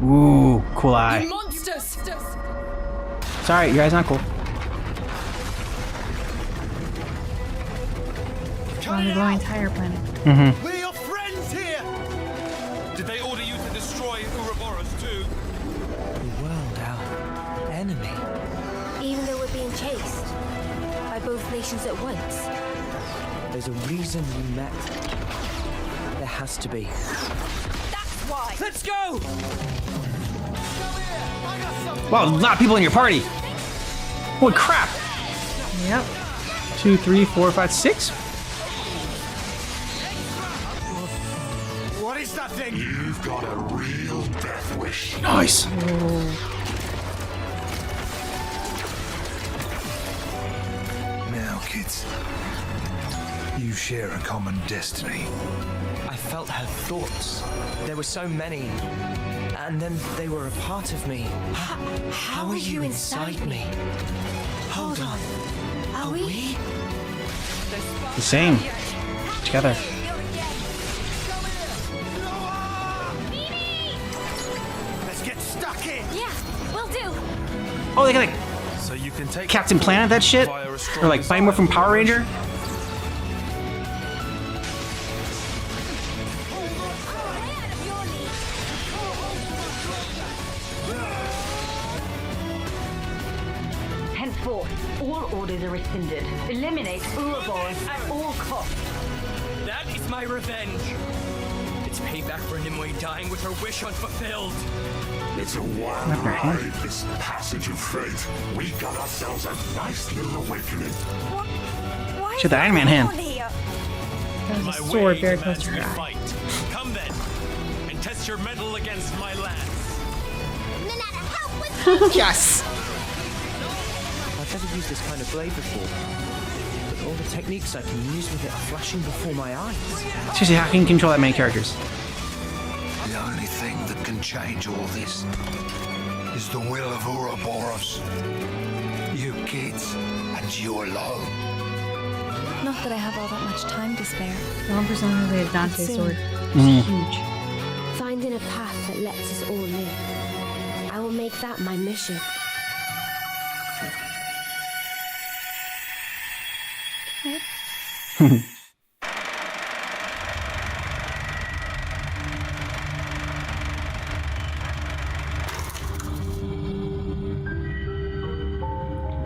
ooh, cool eye. You monsters. Sorry, your eye's not cool. On the glowing tire planet. Mm-hmm. We're your friends here. Did they order you to destroy Ouroboros too? The world, our enemy. Even though we're being chased by both nations at once. There's a reason you met. There has to be. That's why. Let's go! Wow, a lot of people in your party. Holy crap. Yep. 2, 3, 4, 5, 6. What is that thing? You've got a real death wish. Nice. Now, kids, you share a common destiny. I felt her thoughts. There were so many. And then they were a part of me. How are you inside me? Hold on. Are we? The same. Together. Let's get stuck in. Yeah, we'll do. Oh, they got like So you can take Captain Planet, that shit? Or like Bimor from Power Ranger? Jason did. Eliminate Ouroboros at all costs. That is my revenge. It's payback for Nimue dying with her wish unfulfilled. It's a wild ride, this passage of fate. We got ourselves a nice little awakening. Shit, the Iron Man hand. There's a sword very close to her eye. Fight. Come then, and test your mettle against my lance. Yes! I've never used this kind of blade before, but all the techniques I can use with it are flashing before my eyes. Seriously, how can you control that many characters? The only thing that can change all this is the will of Ouroboros. You kids, and you alone. Not that I have all that much time to spare. Long presumably a Dante sword. Mm. Huge. Finding a path that lets us all live. I will make that my mission.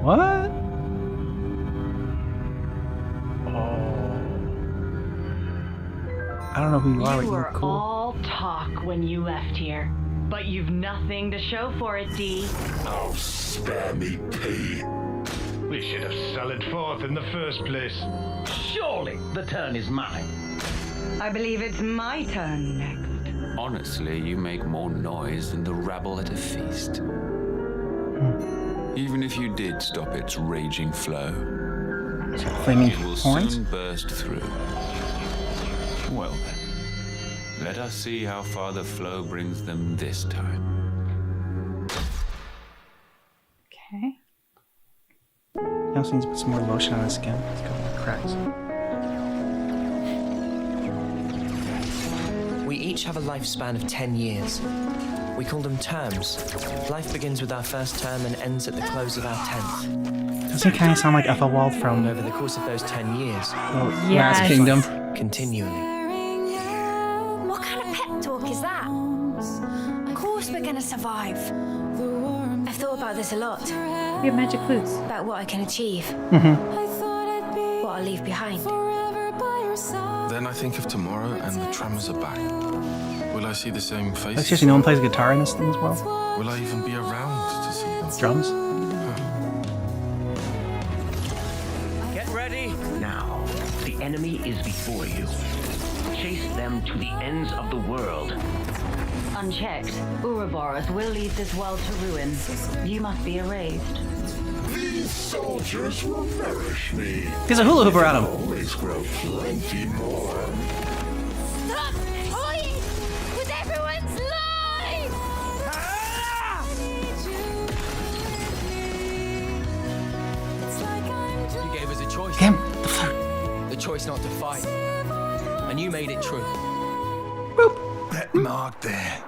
What? I don't know who you are, but You you're were cool. all talk when you left here, but you've nothing to show for it, Dee. Oh, spare me, P. We should have sallied forth in the first place. Surely the turn is mine. I believe it's my turn next. Honestly, you make more noise than the rabble at a feast. Even if you did stop its raging flow, Flaming it will horns? soon burst through. Well then, let us see how far the flow brings them this time. Okay. He also needs to put some more lotion on his skin. It's got cracks. We each have a lifespan of 10 years. We call them terms. Life begins with our first term and ends at the close of our 10th. Doesn't he kind of sound like Ethelwald from Over the course of those 10 years, Last Kingdom? continually. What kind of pep talk is that? Of course we're gonna survive. I've thought about this a lot. We have magic flutes. About what I can achieve. What I'll leave behind. Then I think of tomorrow and the tremors are back. Will I see the same Like, faces? seriously, no one plays guitar in this thing as well? Will I even be around to see them? Drums? Get ready. Now, the enemy is before you. Chase them to the ends of the world. Unchecked, Ouroboros will lead this world to ruin. You must be erased. These soldiers will nourish me. There's a hula hoop around him. Always grow plenty more. Stop toying with everyone's lives! You gave us a choice. Damn. The choice not to fight. And you made it true. That mark there.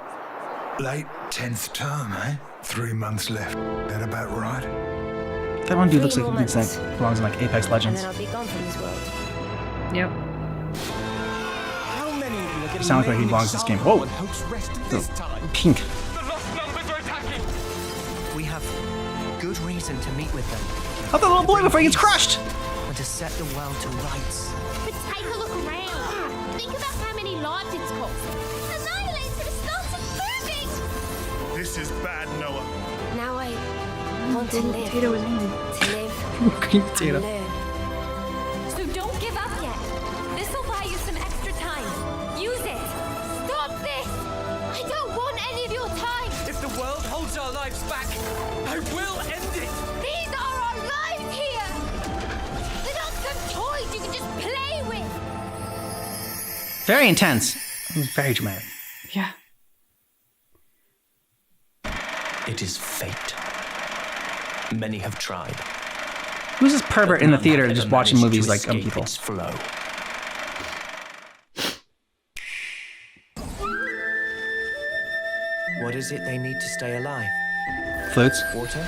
Late 10th term, eh? 3 months left. That about right? That one dude looks like he belongs in like Apex And Legends. then I'll be gone from this world. Yep. How many of you are getting Sounds like he belongs in this game. Whoa. Pink. We have good reason to meet with them. Oh, the little boy before he gets crushed! And to set the world to rights. But take a look around. Think about how many lives it's cost. Annihilator started moving! This is bad, Noah. Now I want to live. Potato was in. To live Green potato. and learn. So don't give up yet. This'll buy you some extra time. Use it. Stop this! I don't want any of your time. If the world holds our lives back, I will end it. These are our lives here. They're not some toys you can just play with. Very intense. It was very dramatic. Yeah. It is fate. Many have tried. Who's this pervert in the theater just watching movies like escape people? its flow. What is it they need to stay alive? Flutes? Water?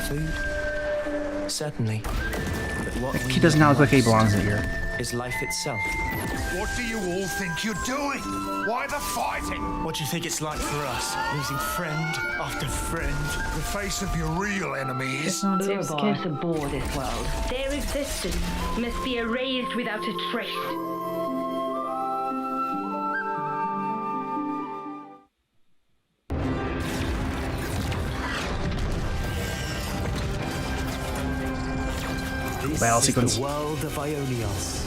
Food? Certainly. But what He does not look like he belongs in here. is life itself. What do you all think you're doing? Why the fighting? What do you think it's like for us? Losing friend after friend. The face of your real enemy is... Ouroboros abhor this world. Their existence must be erased without a trace. This Battle is sequence. the world of Ionios.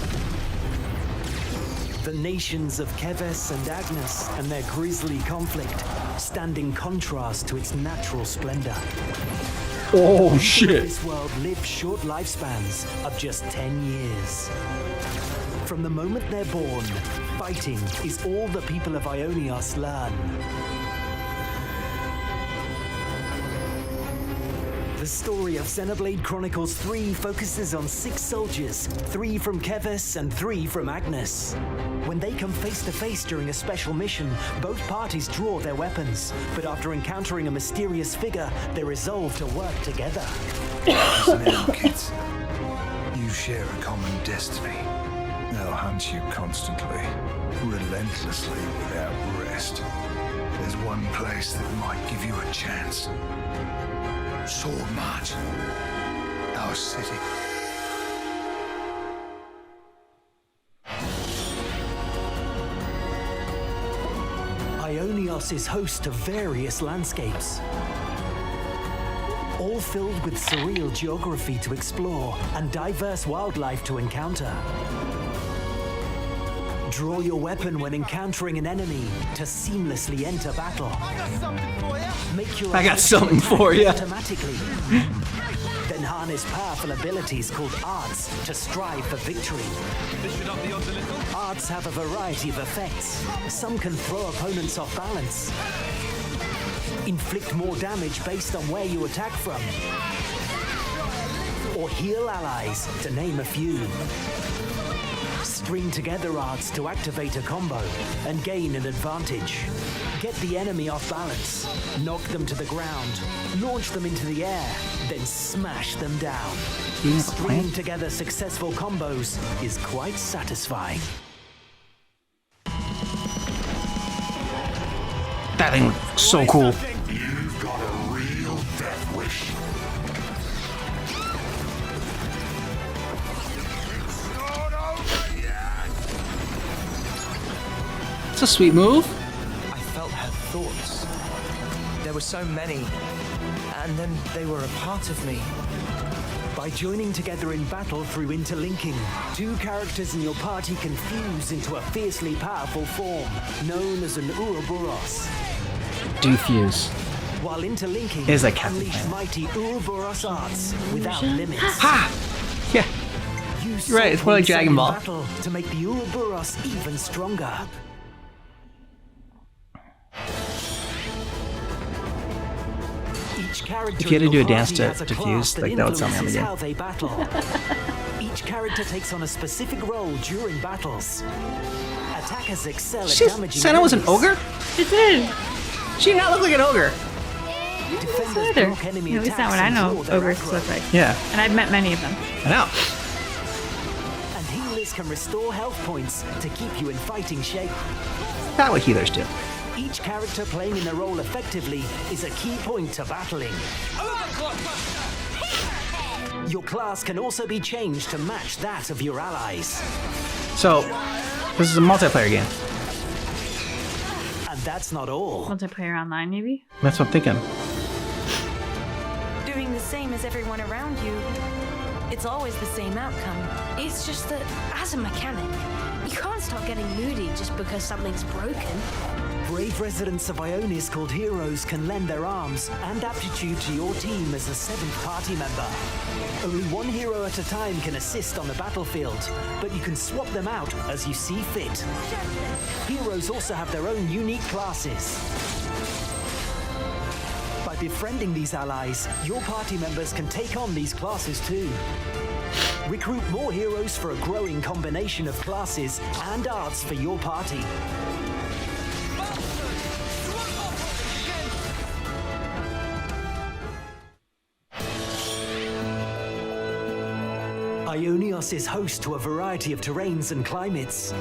The nations of Keves and Agnes and their grisly conflict stand in contrast to its natural splendor. Oh, People shit. of this world live short lifespans of just 10 years. From the moment they're born, fighting is all the people of Ionios learn. The story of Xenoblade Chronicles 3 focuses on 6 soldiers, 3 from Keves and 3 from Agnes. When they come face to face during a special mission, both parties draw their weapons, but after encountering a mysterious figure, they resolve to work together. Listen now, kids. You share a common destiny. They'll hunt you constantly, relentlessly, without rest. There's one place that might give you a chance. Sword Mart, our city. Ionios is host to various landscapes, all filled with surreal geography to explore and diverse wildlife to encounter. Draw your weapon when encountering an enemy to seamlessly enter battle. Make your I got something for you. automatically. Then harness powerful abilities called arts to strive for victory. Arts have a variety of effects. Some can throw opponents off balance, inflict more damage based on where you attack from, or heal allies, to name a few. String together arts to activate a combo and gain an advantage. Get the enemy off balance, knock them to the ground, launch them into the air, then smash them down. Stringing together successful combos is quite satisfying. That thing looks so cool. You've got a real death wish. It's a sweet move. I felt her thoughts. There were so many, and then they were a part of me. By joining together in battle through interlinking, 2 characters in your party can fuse into a fiercely powerful form, known as an Ouroboros. Do fuse. While interlinking, Is a Captain unleash Planet. mighty Ouroboros arts without limits. Ha! Yeah. Use You're right, it's more like sword Dragon Ball. in battle to make the Ouroboros even stronger. Each character If you had to in do your a dance party to has a fuse, class like, that would sound influences yummy. how they battle. Each character takes on a specific role during battles. Attackers excel at damaging Senna was an enemies. ogre? It did. She did not look like an ogre. Defenders Either. block enemy At least attacks not what I and know draw their ogres aggro. look like. Yeah. And I've met many of them. I know. And healers can restore health points to keep you in fighting shape. Not what healers do. Each character playing in their role effectively is a key point to battling. Your class can also be changed to match that of your allies. So, this is a multiplayer game. And that's not all. Multiplayer online, maybe? That's what I'm thinking. Doing the same as everyone around you, it's always the same outcome. It's just that, as a mechanic, you can't start getting moody just because something's broken. Brave residents of Ionis called heroes can lend their arms and aptitude to your team as a 7th party member. Only one hero at a time can assist on the battlefield, but you can swap them out as you see fit. Heroes also have their own unique classes. By befriending these allies, your party members can take on these classes too. Recruit more heroes for a growing combination of classes and arts for your party. Ionios is host to a variety of terrains and climates.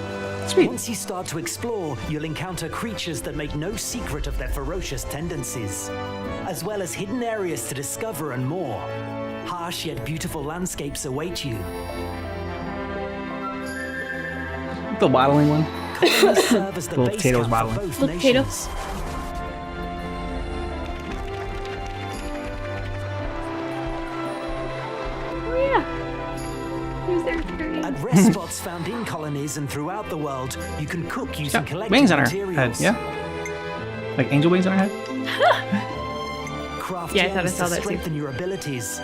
Sweet. Once you start to explore, you'll encounter creatures that make no secret of their ferocious tendencies, as well as hidden areas to discover and more. Harsh yet beautiful landscapes await you. The waddling one. Colonies serve as the Little base potatoes camp waddling. for both Little potato. nations. Oh yeah. Who's there? At rest spots found in colonies and throughout the world, you can cook using collected Wings on her materials. head, yeah? Like angel wings on her head? Craft Yeah, I thought I gems saw to that too. strengthen your abilities.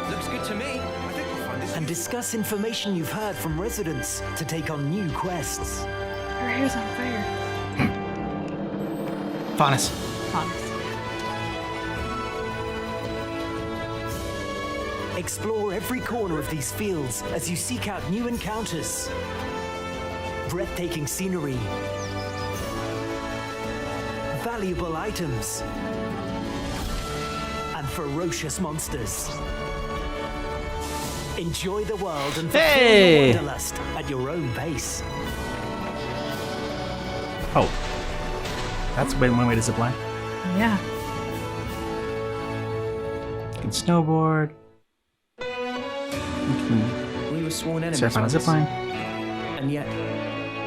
Looks good to me. I think we'll find this. And discuss information you've heard from residents to take on new quests. Her hair's on fire. Faunus. Explore every corner of these fields as you seek out new encounters. Breathtaking scenery. Valuable items. And ferocious monsters. Enjoy the world and fulfill Hey! your wanderlust at your own pace. Oh. That's one way to zipline. Yeah. You can snowboard. We were sworn enemies Surf on a once, zipline. and yet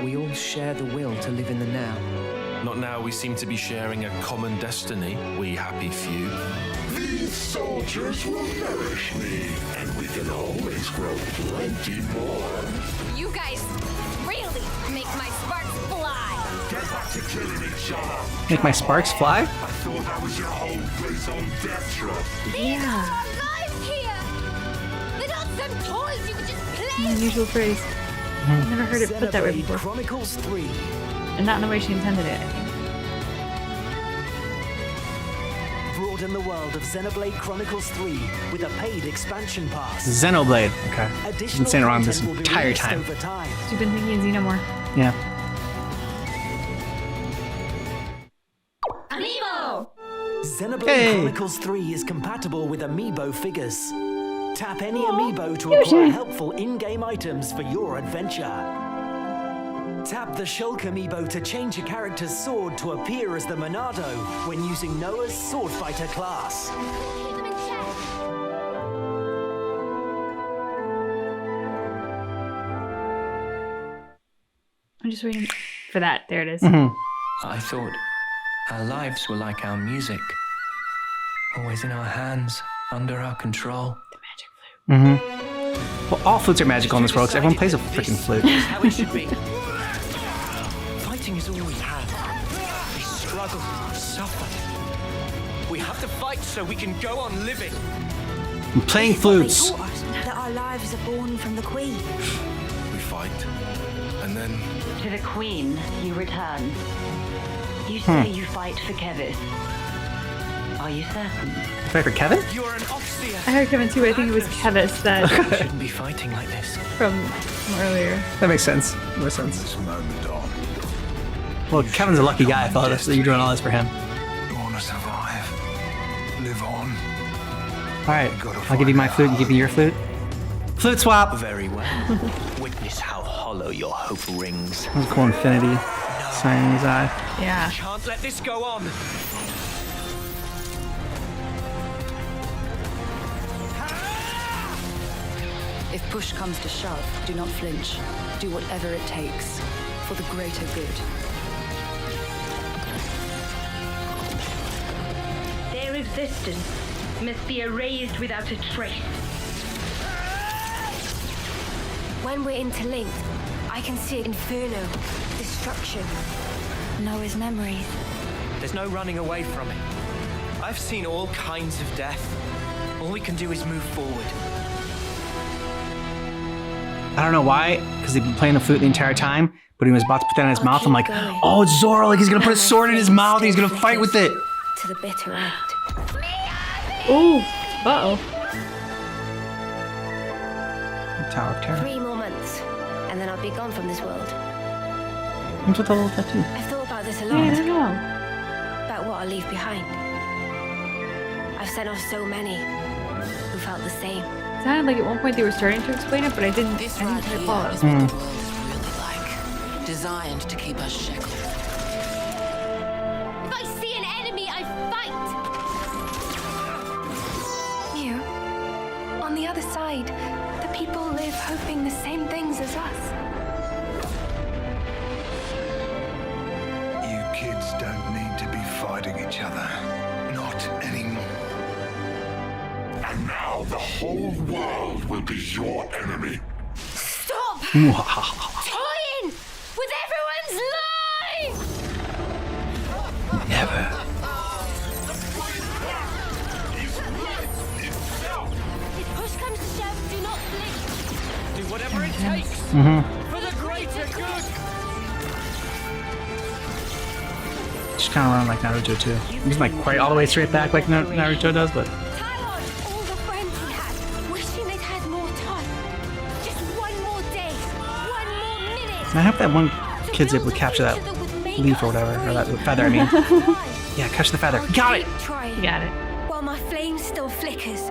we all share the will to live in the now. Not now we seem to be sharing a common destiny, we happy few. These soldiers will nourish me, and we can always grow plenty more. You guys really make my sparks fly. Get back to killing each other. Make my sparks fly? I thought that was your whole place on death trap. These are our lives here. They're not some toys you can just play. Unusual phrase. I've never heard it put that way Xenoblade before. Chronicles 3. And not in the way she intended it, I think. Broaden the world of Xenoblade Chronicles 3 with a paid expansion pass. Xenoblade. Okay. I've Additional been saying it wrong this content will be entire released time. over time. You've been thinking Xenomore. Yeah. Amiibo! Xenoblade Hey. Chronicles 3 is compatible with amiibo figures. Tap any amiibo to Yoshi. acquire helpful in-game items for your adventure. Tap the Shulk amiibo to change a character's sword to appear as the Monado when using Noah's Sword Fighter class. Keep them in check. I'm just waiting for that. There it is. I thought our lives were like our music. Always in our hands, under our control. Mm-hmm. Well, all flutes are magical in this world because everyone plays a freaking flute. This is how it should be. Fighting is all we have. We struggle, suffer. We have to fight so we can go on living. I'm playing flutes. They taught us that our lives are born from the Queen. We fight, and then To the Queen, you return. You say you fight for Kevis. Are you certain? Fight for Kevin? You're an Oxia. I heard Kevin too. I think it was Kevis that We shouldn't be fighting like this. from earlier. That makes sense. More sense. This moment on, Well, Kevin's a lucky guy. I thought that you're doing all this for him. you want to survive. Live on. All right. I'll give you my flute and give you your flute. Flute swap. Very well. Witness how hollow your hope rings. That's a cool infinity sign in his eye. Yeah. Can't let this go on. If push comes to shove, do not flinch. Do whatever it takes for the greater good. Their existence must be erased without a trace. When we're interlinked, I can see inferno, destruction, Noah's memories. There's no running away from it. I've seen all kinds of death. All we can do is move forward. I don't know why, because they've been playing the flute the entire time, but he was about to put that in his mouth. I'm like, going. oh, it's Zoro. Like, he's going to put a sword in his mouth and he's going to fight with it. To the bitter end. Ooh. Uh-oh. Tower of Terror. 3 more months, and then I'll be gone from this world. What's with the little tattoo? I've thought about this a Yeah, I lot. don't know. About what I'll leave behind. I've sent off so many who felt the same. sounded like at one point they were starting to explain it, but I didn't quite follow. Is what the world is really like. Designed to keep us shackled. If I see an enemy, I fight! Mew, on the other side, the people live hoping the same things as us. You kids don't need to be fighting each other. Not anymore. And now the whole world will be your enemy. Stop! Toying with everyone's lives! Never. If push comes to shove, do not blink. Do whatever it takes for the greater good. She's kind of running like Naruto too. He's like quite all the way straight back like Naruto does, but All the friends we had, wishing they'd had more time. Just one more day, one more minute. and I hope that one kid's able to capture that leaf or whatever, or that feather. I mean, yeah, catch the feather. Got it. Try. Got it. While my flame still flickers.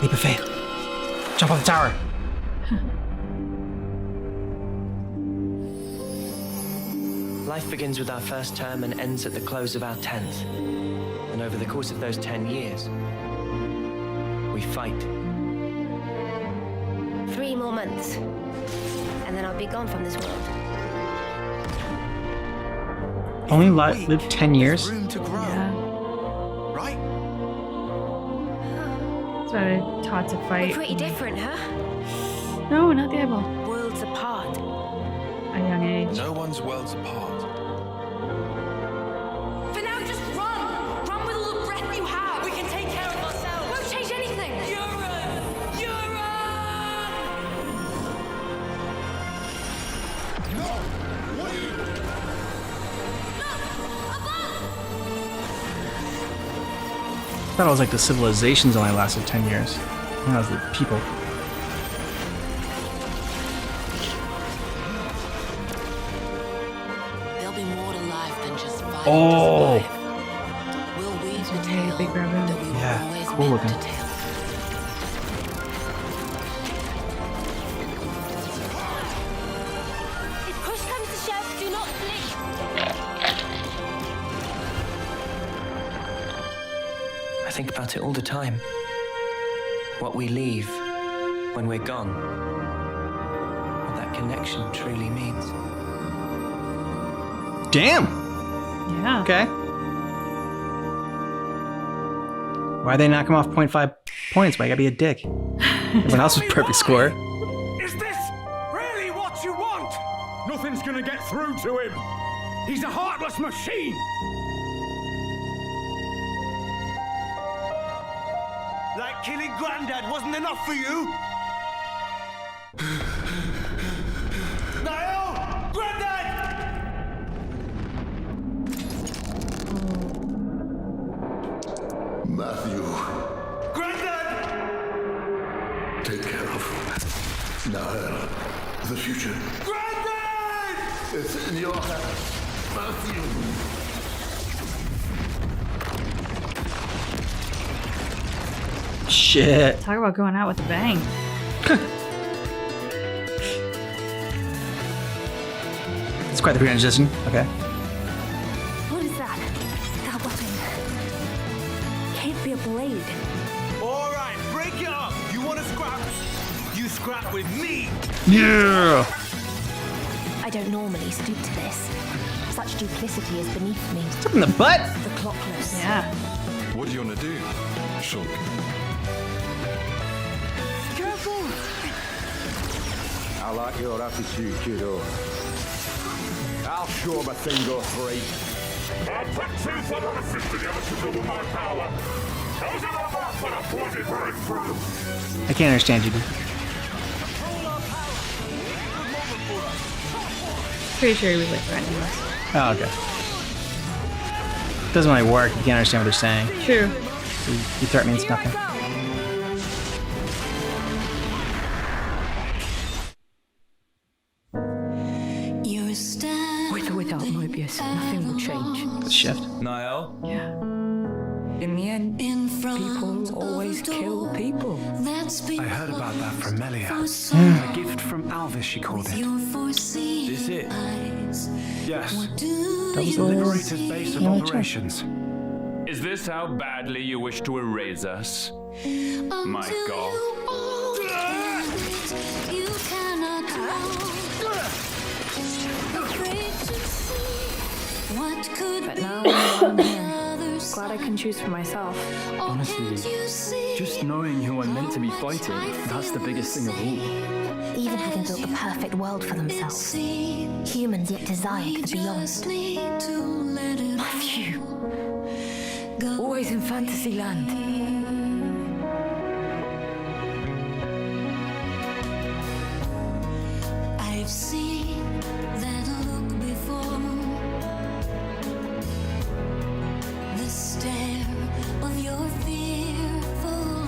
Leap of faith. Jump off the tower. Life begins with our first term and ends at the close of our 10th. And over the course of those 10 years, we fight. 3 more months. And then I'll be gone from this world. Only lived 10 years. Yeah. Right? That's why I taught to We're fight. pretty different, huh? No, not the eyeball. Worlds apart. A young age. No one's worlds apart. For now, just run! Run with all the breath you have! We can take care of ourselves! Won't change anything! I thought it was like the civilizations only lasted 10 years. That was the people. There'll be more to life than just fighting to Oh, survive. We'll weave the tale big rabbit. that we were yeah, always cool meant looking. to tell. If push comes to shove, do not blink! I think about it all the time. What we leave when we're gone. What that connection truly means. damn. Yeah. Okay. Why'd they knock him off 0.5 points? Why you gotta be a dick? Everyone else was perfect score. Is this really what you want? Nothing's gonna get through to him. He's a heartless machine. Like killing Grandad wasn't enough for you? Niall! Grandad! Matthew, Grandad! take care of Niall. The future. Grandad! It's in your hands, Matthew. Shit. Talk about going out with a bang. It's quite the transition. Okay. What is that? That weapon. Can't be a blade. All right, break it up. You want to scrap? You scrap with me. Yeah. I don't normally stoop to this. Such duplicity is beneath me. Up in the butt. The clockless. Yeah. What do you want to do, Shulk? Careful! I like your attitude, kiddo. I'll show him a thing or three. I put 2 philosophies together to double my power. How's it all about for a bloody breakthrough? I can't understand you, dude. Pretty sure he was like threatening us. Oh, okay. Doesn't really work. You can't understand what they're saying. True. So your threat means nothing. With or without Mobius, nothing change. The shift. Niall? Yeah. In the end, people always kill people. I heard about that from Melia. A gift from Alvis, she called it. This it? Yes. That was The Liberator's base of operations. Is this how badly you wish to erase us? My God. You cannot what could But be now on I'm the here. other Glad I can choose for myself. Honestly, just knowing who I'm meant to be fighting, that's the biggest thing of all. Even having built the perfect world for themselves, humans yet desired the beyond. My view. Always in fantasy land. I've seen that look before. The stare of your fearful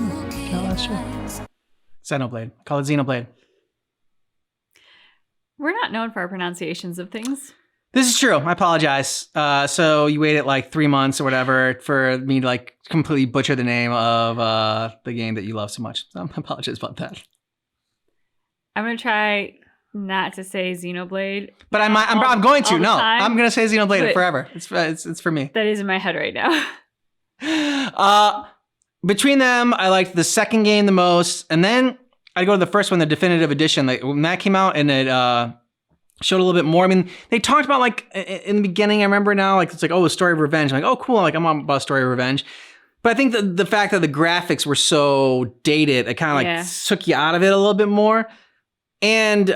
looking eyes. Xenoblade. Call it Xenoblade. We're not known for our pronunciations of things. This is true. I apologize. So you waited like 3 months or whatever for me to like completely butcher the name of the game that you love so much. So I apologize about that. I'm gonna try not to say Xenoblade. But I'm going to. all the No, time, I'm gonna say Xenoblade but forever. It's for me. That is in my head right now. Between them, I liked the second game the most, and then I go to the first one, the definitive edition. Like when that came out, and it showed a little bit more. I mean, they talked about like in the beginning. I remember now, like it's like, oh, a story of revenge. I'm like, oh, cool. Like I'm on about a story of revenge. But I think the fact that the graphics were so dated, it kind of like took you out of it a little bit more. And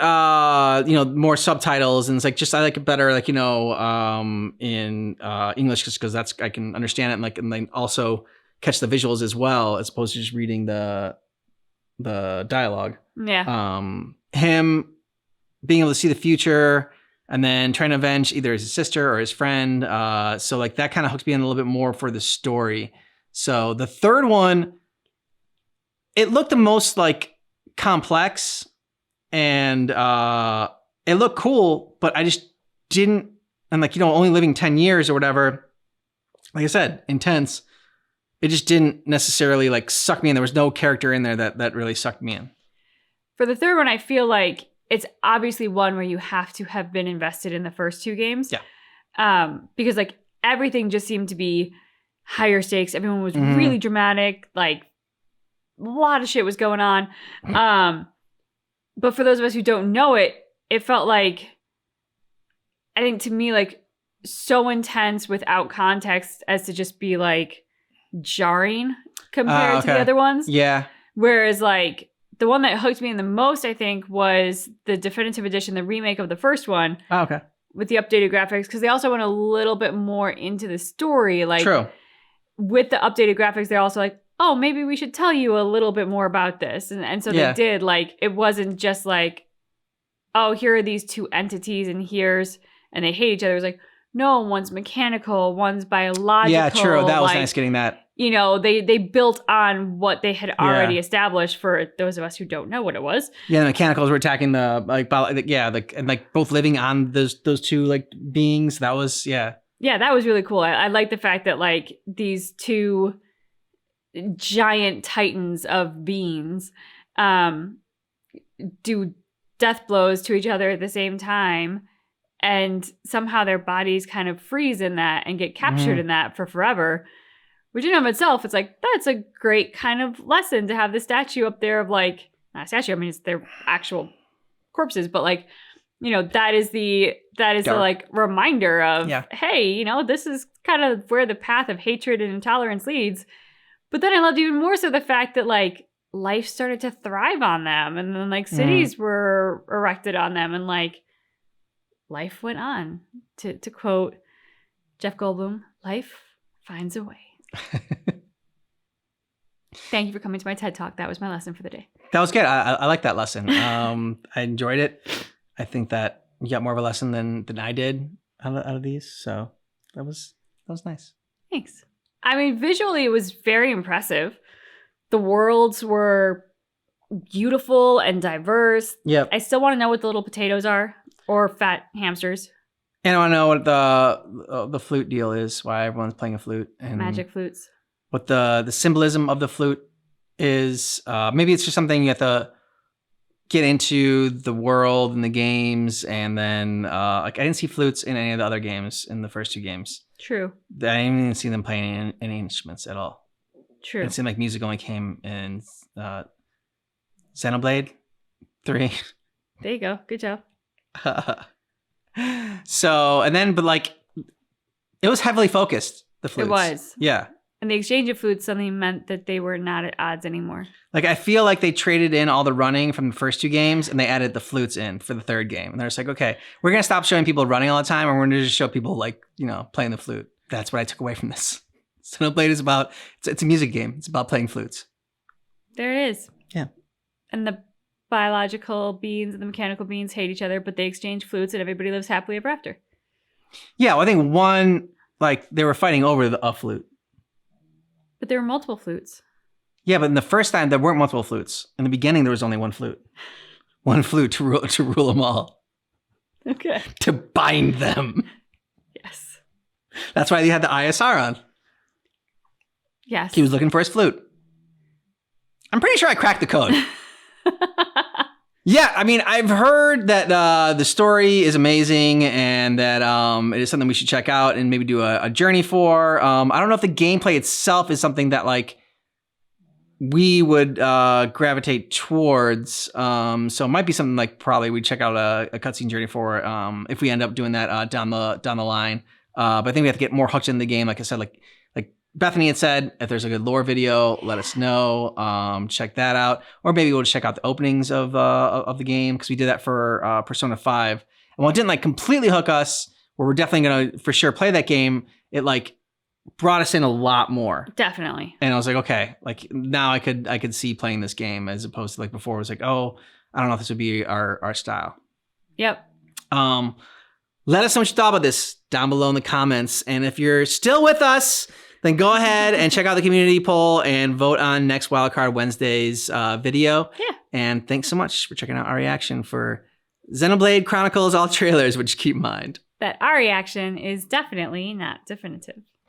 more subtitles, and it's like just I like it better, like in English, just because that's I can understand it, and then also catch the visuals as well, as opposed to just reading the dialogue. Yeah. Him being able to see the future and then trying to avenge either his sister or his friend. So like that kind of hooks me in a little bit more for the story. So the third one, it looked the most like complex. And it looked cool, but I just didn't. And like only living 10 years or whatever. Like I said, intense. It just didn't necessarily like suck me in. There was no character in there that really sucked me in. For the third one, I feel like it's obviously one where you have to have been invested in the first two games. Yeah. Because like everything just seemed to be higher stakes. Everyone was really dramatic. Like a lot of shit was going on. But for those of us who don't know it, it felt like, I think to me, like so intense without context as to just be like jarring compared to the other ones. Yeah. Whereas like the one that hooked me in the most, I think, was the definitive edition, the remake of the first one. Oh, okay. With the updated graphics, because they also went a little bit more into the story. Like, true. With the updated graphics, they're also like, oh, maybe we should tell you a little bit more about this. And so they did. Like, it wasn't just like, oh, here are these two entities and they hate each other. It was like, no, one's mechanical, one's biological. Yeah, true. That was like, nice getting that. They built on what they had already established for those of us who don't know what it was. Yeah, the mechanicals were attacking the and both living on those two like beings. That was Yeah, that was really cool. I like the fact that like these two giant titans of beings do death blows to each other at the same time, and somehow their bodies kind of freeze in that and get captured in that for forever, which in and of itself, it's like, that's a great kind of lesson to have the statue up there of like, not a statue, I mean, it's their actual corpses, but like, that is the like reminder of, hey, this is kind of where the path of hatred and intolerance leads. But then I loved even more so the fact that like life started to thrive on them, and then like cities were erected on them, and like life went on. To quote Jeff Goldblum, life finds a way. Thank you for coming to my TED Talk. That was my lesson for the day. That was good. I like that lesson. I enjoyed it. I think that you got more of a lesson than I did out of these. So that was nice. Thanks. I mean, visually, it was very impressive. The worlds were beautiful and diverse. Yep. I still want to know what the little potatoes are, or fat hamsters. And I want to know what the flute deal is, why everyone's playing a flute. And Magic flutes. what the symbolism of the flute is. Maybe it's just something you have to get into the world and the games. And then like I didn't see flutes in any of the other games in the first 2 games. True. I didn't even see them playing any instruments at all. True. It seemed like music only came in Xenoblade 3. There you go. Good job. So, and then, but like, it was heavily focused, the flutes. It was. Yeah. And the exchange of flutes suddenly meant that they were not at odds anymore. Like, I feel like they traded in all the running from the first 2 games and they added the flutes in for the 3rd game. And they're just like, okay, we're going to stop showing people running all the time and we're going to just show people, like, you know, playing the flute. That's what I took away from this. Xenoblade is about, it's a music game. It's about playing flutes. There it is. Yeah. And the biological beings and the mechanical beings hate each other, but they exchange flutes and everybody lives happily ever after. Yeah, well, I think one, like, they were fighting over a flute. But there were multiple flutes. Yeah, but in the first time, there weren't multiple flutes. In the beginning, there was only one flute. One flute to rule them all. Okay. To bind them. Yes. That's why they had the ISR on. Yes. He was looking for his flute. I'm pretty sure I cracked the code. Yeah, I mean, I've heard that the story is amazing and that it is something we should check out and maybe do a journey for. I don't know if the gameplay itself is something that like we would gravitate towards. So it might be something like probably we'd check out a cutscene journey for if we end up doing that down the line. But I think we have to get more hooked in the game. Like I said, like Bethany had said, if there's a good lore video, let us know. Check that out, or maybe we'll check out the openings of the game because we did that for Persona 5. And while it didn't like completely hook us, where we're definitely gonna for sure play that game, it like brought us in a lot more. Definitely. And I was like, okay, like now I could see playing this game as opposed to like before it was like, oh, I don't know if this would be our style. Yep. Let us know what you thought about this down below in the comments, and if you're still with us, then go ahead and check out the community poll and vote on next Wildcard Wednesday's video. Yeah. And thanks so much for checking out our reaction for Xenoblade Chronicles all trailers, which keep in mind that our reaction is definitely not definitive.